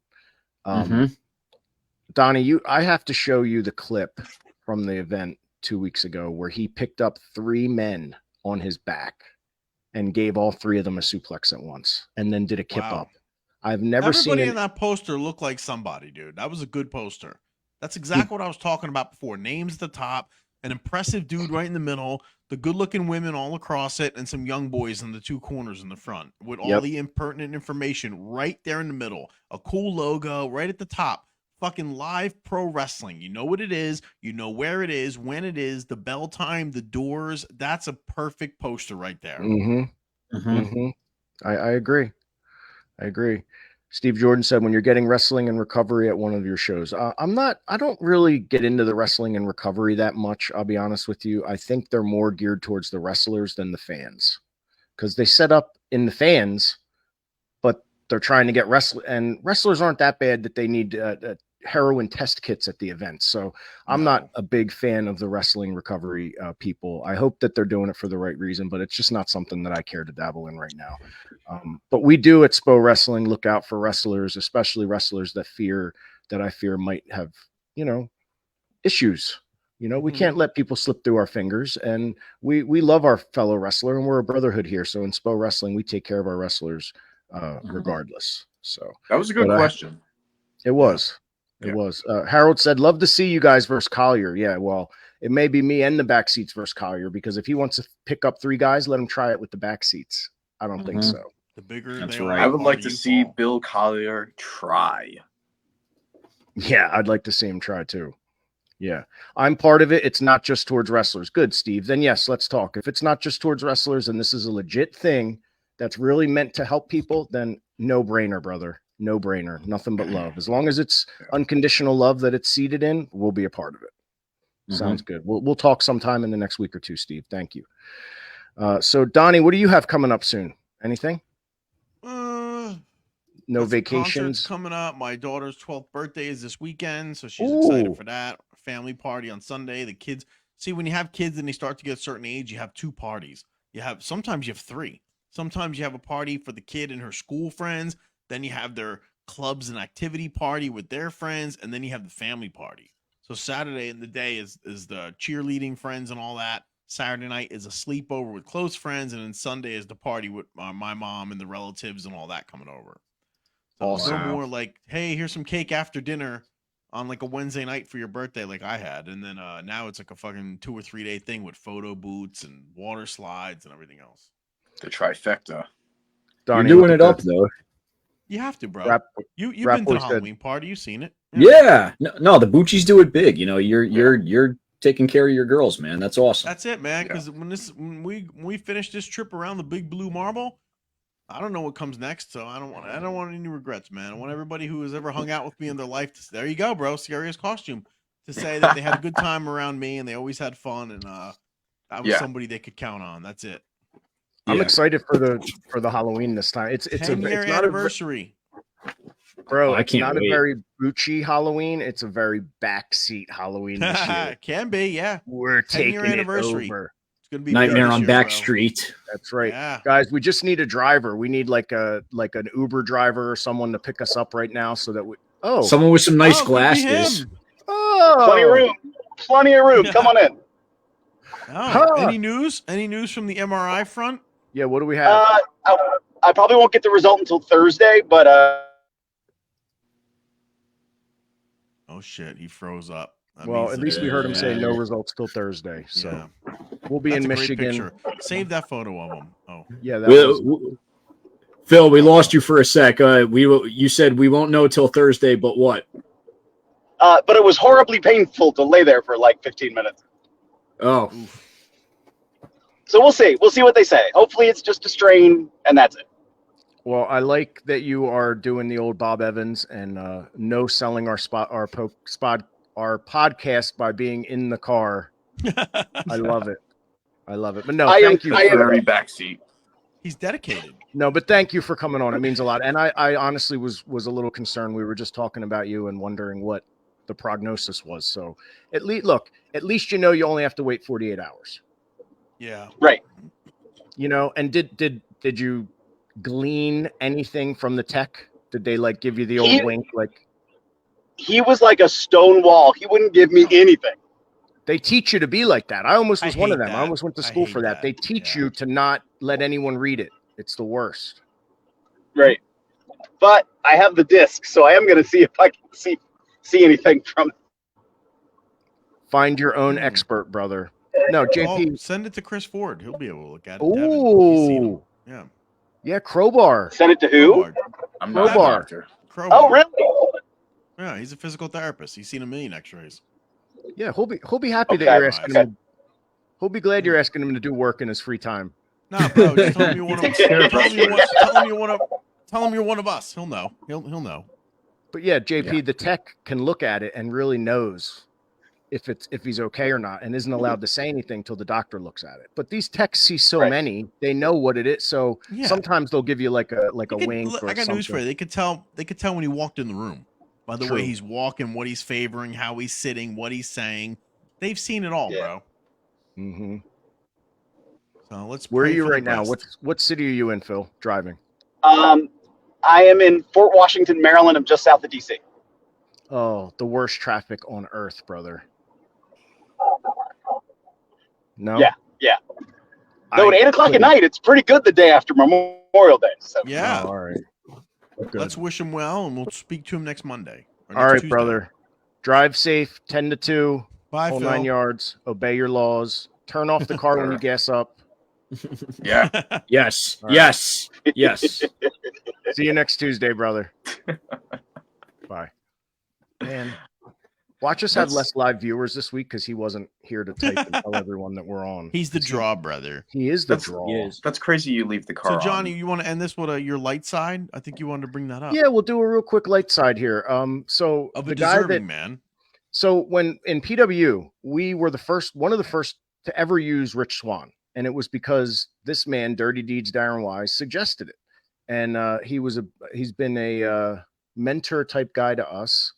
Donnie, I have to show you the clip from the event 2 weeks ago where he picked up 3 men on his back and gave all 3 of them a suplex at once and then did a kip up. I've never seen Everybody in that poster looked like somebody, dude. That was a good poster. That's exactly what I was talking about before. Names at the top, an impressive dude right in the middle, the good-looking women all across it, and some young boys in the 2 corners in the front with all the impertinent information right there in the middle. A cool logo right at the top. Fucking live pro wrestling. You know what it is. You know where it is, when it is, the bell time, the doors. That's a perfect poster right there. I agree. I agree. Steve Jordan said, when you're getting wrestling and recovery at one of your shows, I don't really get into the wrestling and recovery that much. I'll be honest with you. I think they're more geared towards the wrestlers than the fans because they set up in the fans, but they're trying to get wrestlers aren't that bad that they need heroin test kits at the event. So I'm not a big fan of the wrestling recovery people. I hope that they're doing it for the right reason, but it's just not something that I care to dabble in right now. But we do at SPO Wrestling look out for wrestlers, especially wrestlers that I fear might have, issues. We can't let people slip through our fingers, and we love our fellow wrestler, and we're a brotherhood here. So in SPO Wrestling, we take care of our wrestlers regardless. So that was a good question. It was. It was. Harold said, love to see you guys versus Collier. Yeah, well, it may be me and the backseats versus Collier, because if he wants to pick up 3 guys, let him try it with the backseats. I don't think so. The bigger That's they right. are, I would like the to you see fall. Bill Collier try. Yeah, I'd like to see him try too. Yeah, I'm part of it. It's not just towards wrestlers. Good, Steve. Then yes, let's talk. If it's not just towards wrestlers and this is a legit thing that's really meant to help people, then no brainer, brother. No brainer. Nothing but love. As long as it's unconditional love that it's seated in, we'll be a part of it. Sounds good. We'll talk sometime in the next week or 2, Steve. Thank you. So Donnie, what do you have coming up soon? Anything? No vacations coming up. My daughter's 12th birthday is this weekend, so she's excited for that. Family party on Sunday. The kids, see, when you have kids and they start to get a certain age, you have 2 parties. Sometimes you have 3. Sometimes you have a party for the kid and her school friends. Then you have their clubs and activity party with their friends, and then you have the family party. So Saturday in the day is the cheerleading friends and all that. Saturday night is a sleepover with close friends, and then Sunday is the party with my mom and the relatives and all that coming over. So Awesome. no more like, hey, here's some cake after dinner on like a Wednesday night for your birthday like I had. And then now it's like a fucking 2 or 3 day thing with photo booths and water slides and everything else. The trifecta. Donnie, You're doing it up though. You have to, bro. You've been to the Halloween party. You've seen it. Yeah. No, the Bucci's do it big. You're taking care of your girls, man. That's awesome. That's it, man. Because when we finish this trip around the Big Blue Marble, I don't know what comes next. So I don't want any regrets, man. I want everybody who has ever hung out with me in their life to, there you go, bro. Scariest costume, to say that they had a good time around me and they always had fun, and I was somebody they could count on. That's it. I'm excited for the Halloween this time. It's 10-year anniversary. Bro, I it's can't not wait. a very Bucci Halloween. It's a very backseat Halloween this year. Can be, yeah. We're taking 10-year it anniversary. over. It's gonna be Nightmare big on this year, Back bro. Street. That's right. Yeah. Guys, we just need a driver. We need like an Uber driver or someone to pick us up right now so that we Someone with some nice could be glasses. him. Plenty of room. Plenty of room. Come on in. Oh, any news? Any news from the MRI front? Yeah, what do we have? I probably won't get the result until Thursday, but Oh shit, he froze up. That well, means at that least we heard him say yeah. no results till Thursday. So Yeah. we'll be That's in a great Michigan. picture. Save that photo of him. Oh, Yeah, that was, Phil, we lost you for a sec. You said we won't know till Thursday, but what? but it was horribly painful to lay there for like 15 minutes. Oh, So we'll see. We'll see what they say. Hopefully it's just a strain, and that's it. Well, I like that you are doing the old Bob Evans and no selling our podcast by being in the car. I love it. I love it. But no, thank you. Very backseat. He's dedicated. No, but thank you for coming on. It means a lot. And I honestly was a little concerned. We were just talking about you and wondering what the prognosis was. So at least you know you only have to wait 48 hours. Yeah. Right. You know, and did you glean anything from the tech? Did they like give you the old wink? Like, he was like a stone wall. He wouldn't give me anything. they teach you to be like that. I almost was one of hate them. I that. almost went to I school hate for that. that. They teach you to not let anyone read it. It's the worst. Right. But I have the disc, so I am going to see if I can see anything from it. Find your own expert, brother. No, JP. Oh, send it to Chris Ford. He'll be able to look at it. Ooh. Yeah. Yeah, Crowbar. Send it to who? Crowbar. I'm not a Crowbar. doctor. Crowbar. Oh, really? Yeah, he's a physical therapist. He's seen a million X-rays. Yeah, he'll be happy that Okay, you're asking him. He'll be glad you're asking him to do work in his free time. Nah, bro, just tell him you're one of tell him you're one of us. He'll know. He'll know. But yeah, JP, the tech can look at it and really knows if he's okay or not, and isn't allowed to say anything till the doctor looks at it. But these techs see so many, they know what it is. So sometimes they'll give you like a wink. I got news for you. They could tell when he walked in the room by the way he's walking, what he's favoring, how he's sitting, what he's saying. They've seen it all, bro. Mm-hmm. So let's. Where are pray you for the right now? best. What city are you in, Phil? Driving. I am in Fort Washington, Maryland. I'm just south of DC. Oh, the worst traffic on earth, brother. No. Yeah. Though at 8 o'clock at night, it's pretty good the day after Memorial Day. So. Yeah. Oh, all right. Good. Let's wish him well, and we'll speak to him next Monday. All right, brother. Drive safe. 10 to 2. Bye, whole Phil. 9 yards. Obey your laws. Turn off the car when you gas up. Yeah. Yes. All right. Yes. Yes. See you next Tuesday, brother. Bye. Man, watch us have less live viewers this week because he wasn't here to type and tell everyone that we're on. He's the draw, brother. He is the draw. That's crazy. You leave the car. So, Johnny, on. you want to end this with your light side? I think you wanted to bring that up. Yeah, we'll do a real quick light side here. So Of the a guy deserving that man. So when in PW, we were one of the first to ever use Rich Swann. And it was because this man, Dirty Deeds Darren Wise, suggested it. And he's been a mentor type guy to us.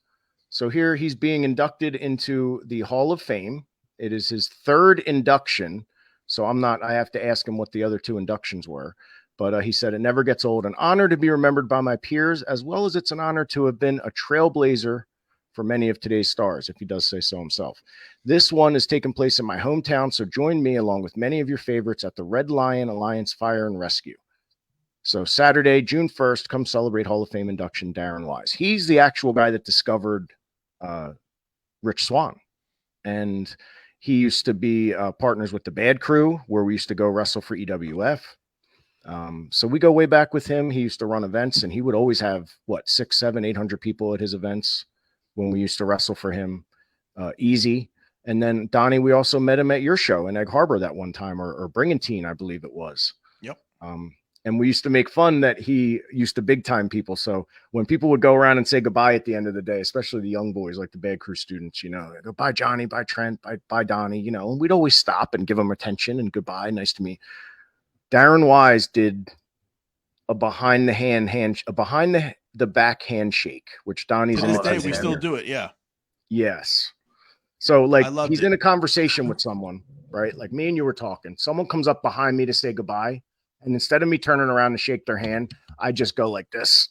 So here he's being inducted into the Hall of Fame. It is his third induction. So I have to ask him what the other two inductions were. But he said, it never gets old. An honor to be remembered by my peers, as well as it's an honor to have been a trailblazer for many of today's stars, if he does say so himself. This one is taking place in my hometown, so join me along with many of your favorites at the Red Lion Alliance Fire and Rescue. So Saturday, June 1st, come celebrate Hall of Fame induction Darren Wise. He's the actual guy that discovered Rich Swann. And he used to be partners with the Bad Crew, where we used to go wrestle for EWF. So we go way back with him. He used to run events, and he would always have 600, 700, 800 people at his events when we used to wrestle for him. Easy. And then Donnie, we also met him at your show in Egg Harbor that one time, or Brigantine, I believe it was. Yep. And we used to make fun that he used to big time people. So when people would go around and say goodbye at the end of the day, especially the young boys, like the Bad Crew students, they go, bye, Johnny, bye, Trent, bye, Donnie, and we'd always stop and give them attention and goodbye. Nice to meet. Darren Wise did a behind the back handshake, which Donnie's To in this the day, we still do it. Yeah. Yes. So he's it. in a conversation with someone, right? Like me and you were talking. Someone comes up behind me to say goodbye. And instead of me turning around to shake their hand, I just go like this.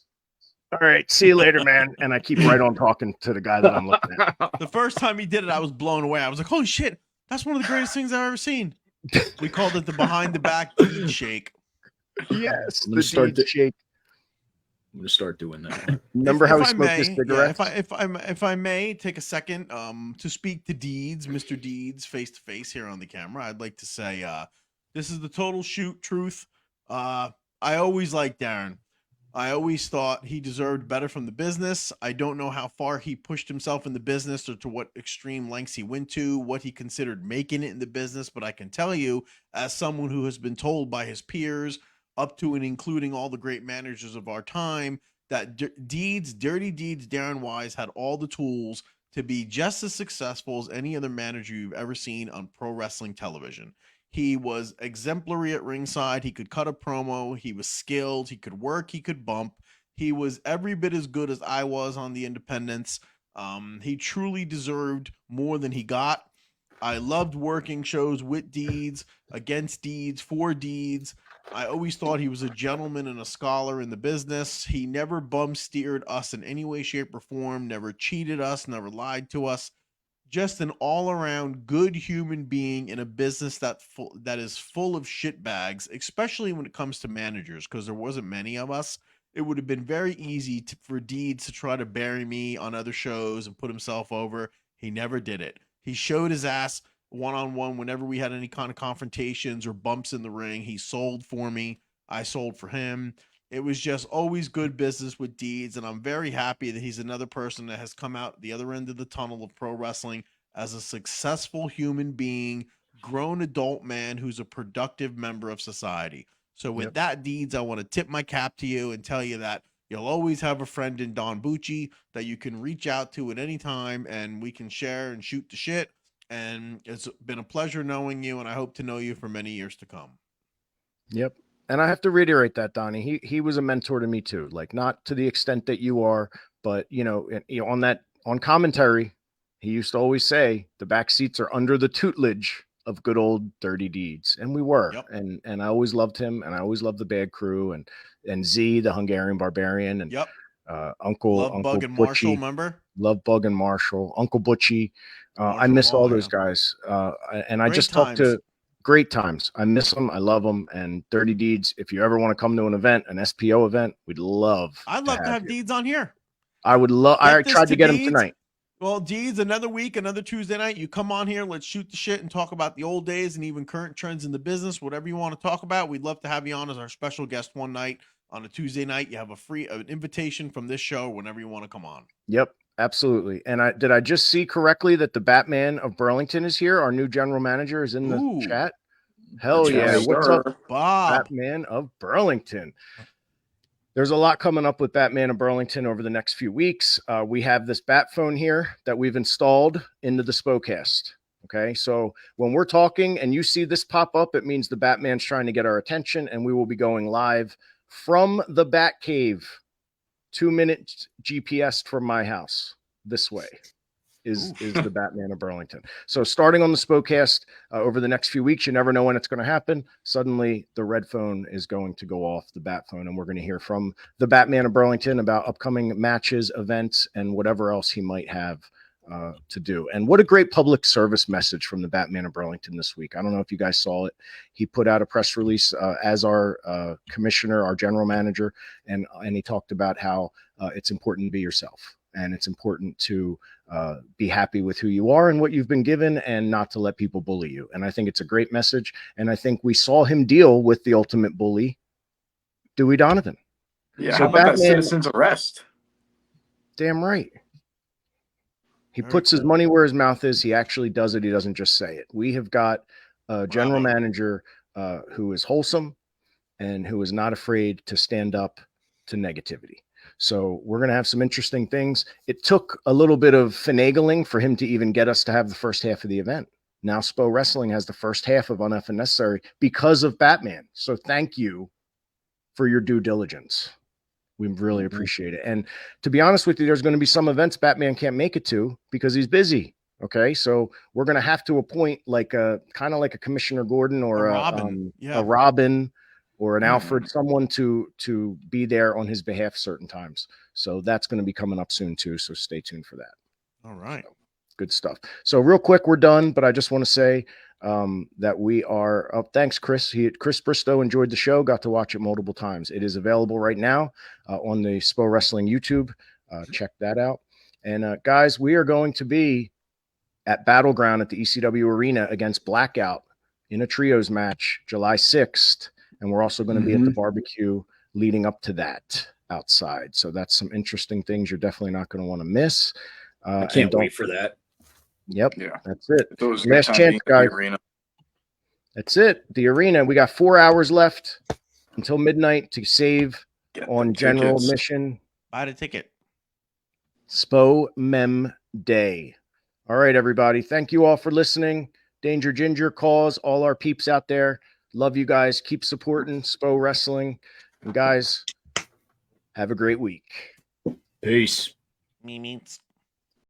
All right, see you later, man. And I keep right on talking to the guy that I'm looking at. The first time he did it, I was blown away. I was like, holy shit, that's one of the greatest things I've ever seen. We called it the behind the back deed shake. Yes, I'm gonna start shake. I'm gonna start doing that. Remember how he smoked may, his cigarettes? If I may take a second to speak to Deeds, Mr. Deeds, face to face here on the camera, I'd like to say this is the total truth. I always liked Darren. I always thought he deserved better from the business. I don't know how far he pushed himself in the business or to what extreme lengths he went to, what he considered making it in the business, but I can tell you, as someone who has been told by his peers, up to and including all the great managers of our time, that Dirty Deeds Darren Wise had all the tools to be just as successful as any other manager you've ever seen on pro wrestling television. He was exemplary at ringside. He could cut a promo. He was skilled. He could work. He could bump. He was every bit as good as I was on the independents. He truly deserved more than he got. I loved working shows with Deeds, against Deeds, for Deeds. I always thought he was a gentleman and a scholar in the business. He never bum steered us in any way, shape, or form, never cheated us, never lied to us. Just an all-around good human being in a business that is full of shitbags, especially when it comes to managers, because there wasn't many of us. It would have been very easy for Deeds to try to bury me on other shows and put himself over. He never did it. He showed his ass one-on-one whenever we had any kind of confrontations or bumps in the ring. He sold for me. I sold for him. It was just always good business with Deeds, and I'm very happy that he's another person that has come out the other end of the tunnel of pro wrestling as a successful human being, grown adult man who's a productive member of society. So with that, Deeds, I want to tip my cap to you and tell you that you'll always have a friend in Don Bucci that you can reach out to at any time, and we can share and shoot the shit. And it's been a pleasure knowing you, and I hope to know you for many years to come. Yep. And I have to reiterate that, Donnie. He was a mentor to me too. Like, not to the extent that you are, but on commentary, he used to always say the back seats are under the tutelage of good old Dirty Deeds, and we were. Yep. And I always loved him, and I always loved the Bad Crew and Z, the Hungarian Barbarian, and Uncle Bug and Butchie, Marshall, remember? Love Bug and Marshall, Uncle Butchie. I miss all those guys, and I Great just times. talked to. Great times. I miss them. I love them. And Dirty Deeds, if you ever want to come to an event, an SPO event, we'd love. I'd love to have you. Deeds on here. I would love. I tried to get him Deeds. tonight. Well, Deeds, another week, another Tuesday night. You come on here. Let's shoot the shit and talk about the old days and even current trends in the business. Whatever you want to talk about, we'd love to have you on as our special guest one night on a Tuesday night. You have an invitation from this show whenever you want to come on. Yep. Absolutely. And did I just see correctly that the Batman of Burlington is here? Our new general manager is in the chat. Hell yeah. What's up, Bob? Batman of Burlington. There's a lot coming up with Batman of Burlington over the next few weeks. We have this bat phone here that we've installed into the Spocast. Okay. So when we're talking and you see this pop up, it means the Batman's trying to get our attention, and we will be going live from the Bat Cave. 2 minutes GPS from my house this way is the Batman of Burlington. So starting on the Spocast over the next few weeks, you never know when it's going to happen. Suddenly the red phone is going to go off, the bat phone, and we're going to hear from the Batman of Burlington about upcoming matches, events, and whatever else he might have to do. And what a great public service message from the Batman of Burlington this week. I don't know if you guys saw it. He put out a press release as our commissioner, our general manager, and he talked about how it's important to be yourself, and it's important to be happy with who you are and what you've been given, and not to let people bully you. And I think it's a great message. And I think we saw him deal with the ultimate bully, Dewey Donovan. Yeah, So how about Batman, that citizen's arrest? Damn right. He puts his money where his mouth is. He actually does it. He doesn't just say it. We have got a general manager who is wholesome and who is not afraid to stand up to negativity. So we're going to have some interesting things. It took a little bit of finagling for him to even get us to have the first half of the event. Now SPO Wrestling has the first half of Unf and Necessary because of Batman. So thank you for your due diligence. We really appreciate it. And to be honest with you, there's going to be some events Batman can't make it to because he's busy. Okay. So we're going to have to appoint like a Commissioner Gordon or a Robin or an Alfred, someone to be there on his behalf certain times. So that's going to be coming up soon too. So stay tuned for that. All right. So, good stuff. So real quick, we're done, but I just want to say that we are up. Thanks, Chris. Chris Bristow enjoyed the show, got to watch it multiple times. It is available right now on the SPO Wrestling YouTube. Check that out. And guys, we are going to be at Battleground at the ECW Arena against Blackout in a trios match July 6th. And we're also going to be at the barbecue leading up to that outside. So that's some interesting things you're definitely not going to want to miss. I can't wait for that. Yep. Yeah. That's it. Last chance, guys. That's it. The arena. We got 4 hours left. until midnight to save on general tickets. admission. Buy the ticket. SPO Mem Day. All right, everybody. Thank you all for listening. Danger Ginger calls, all our peeps out there. Love you guys. Keep supporting SPO Wrestling. And guys, have a great week. Peace. Me meets.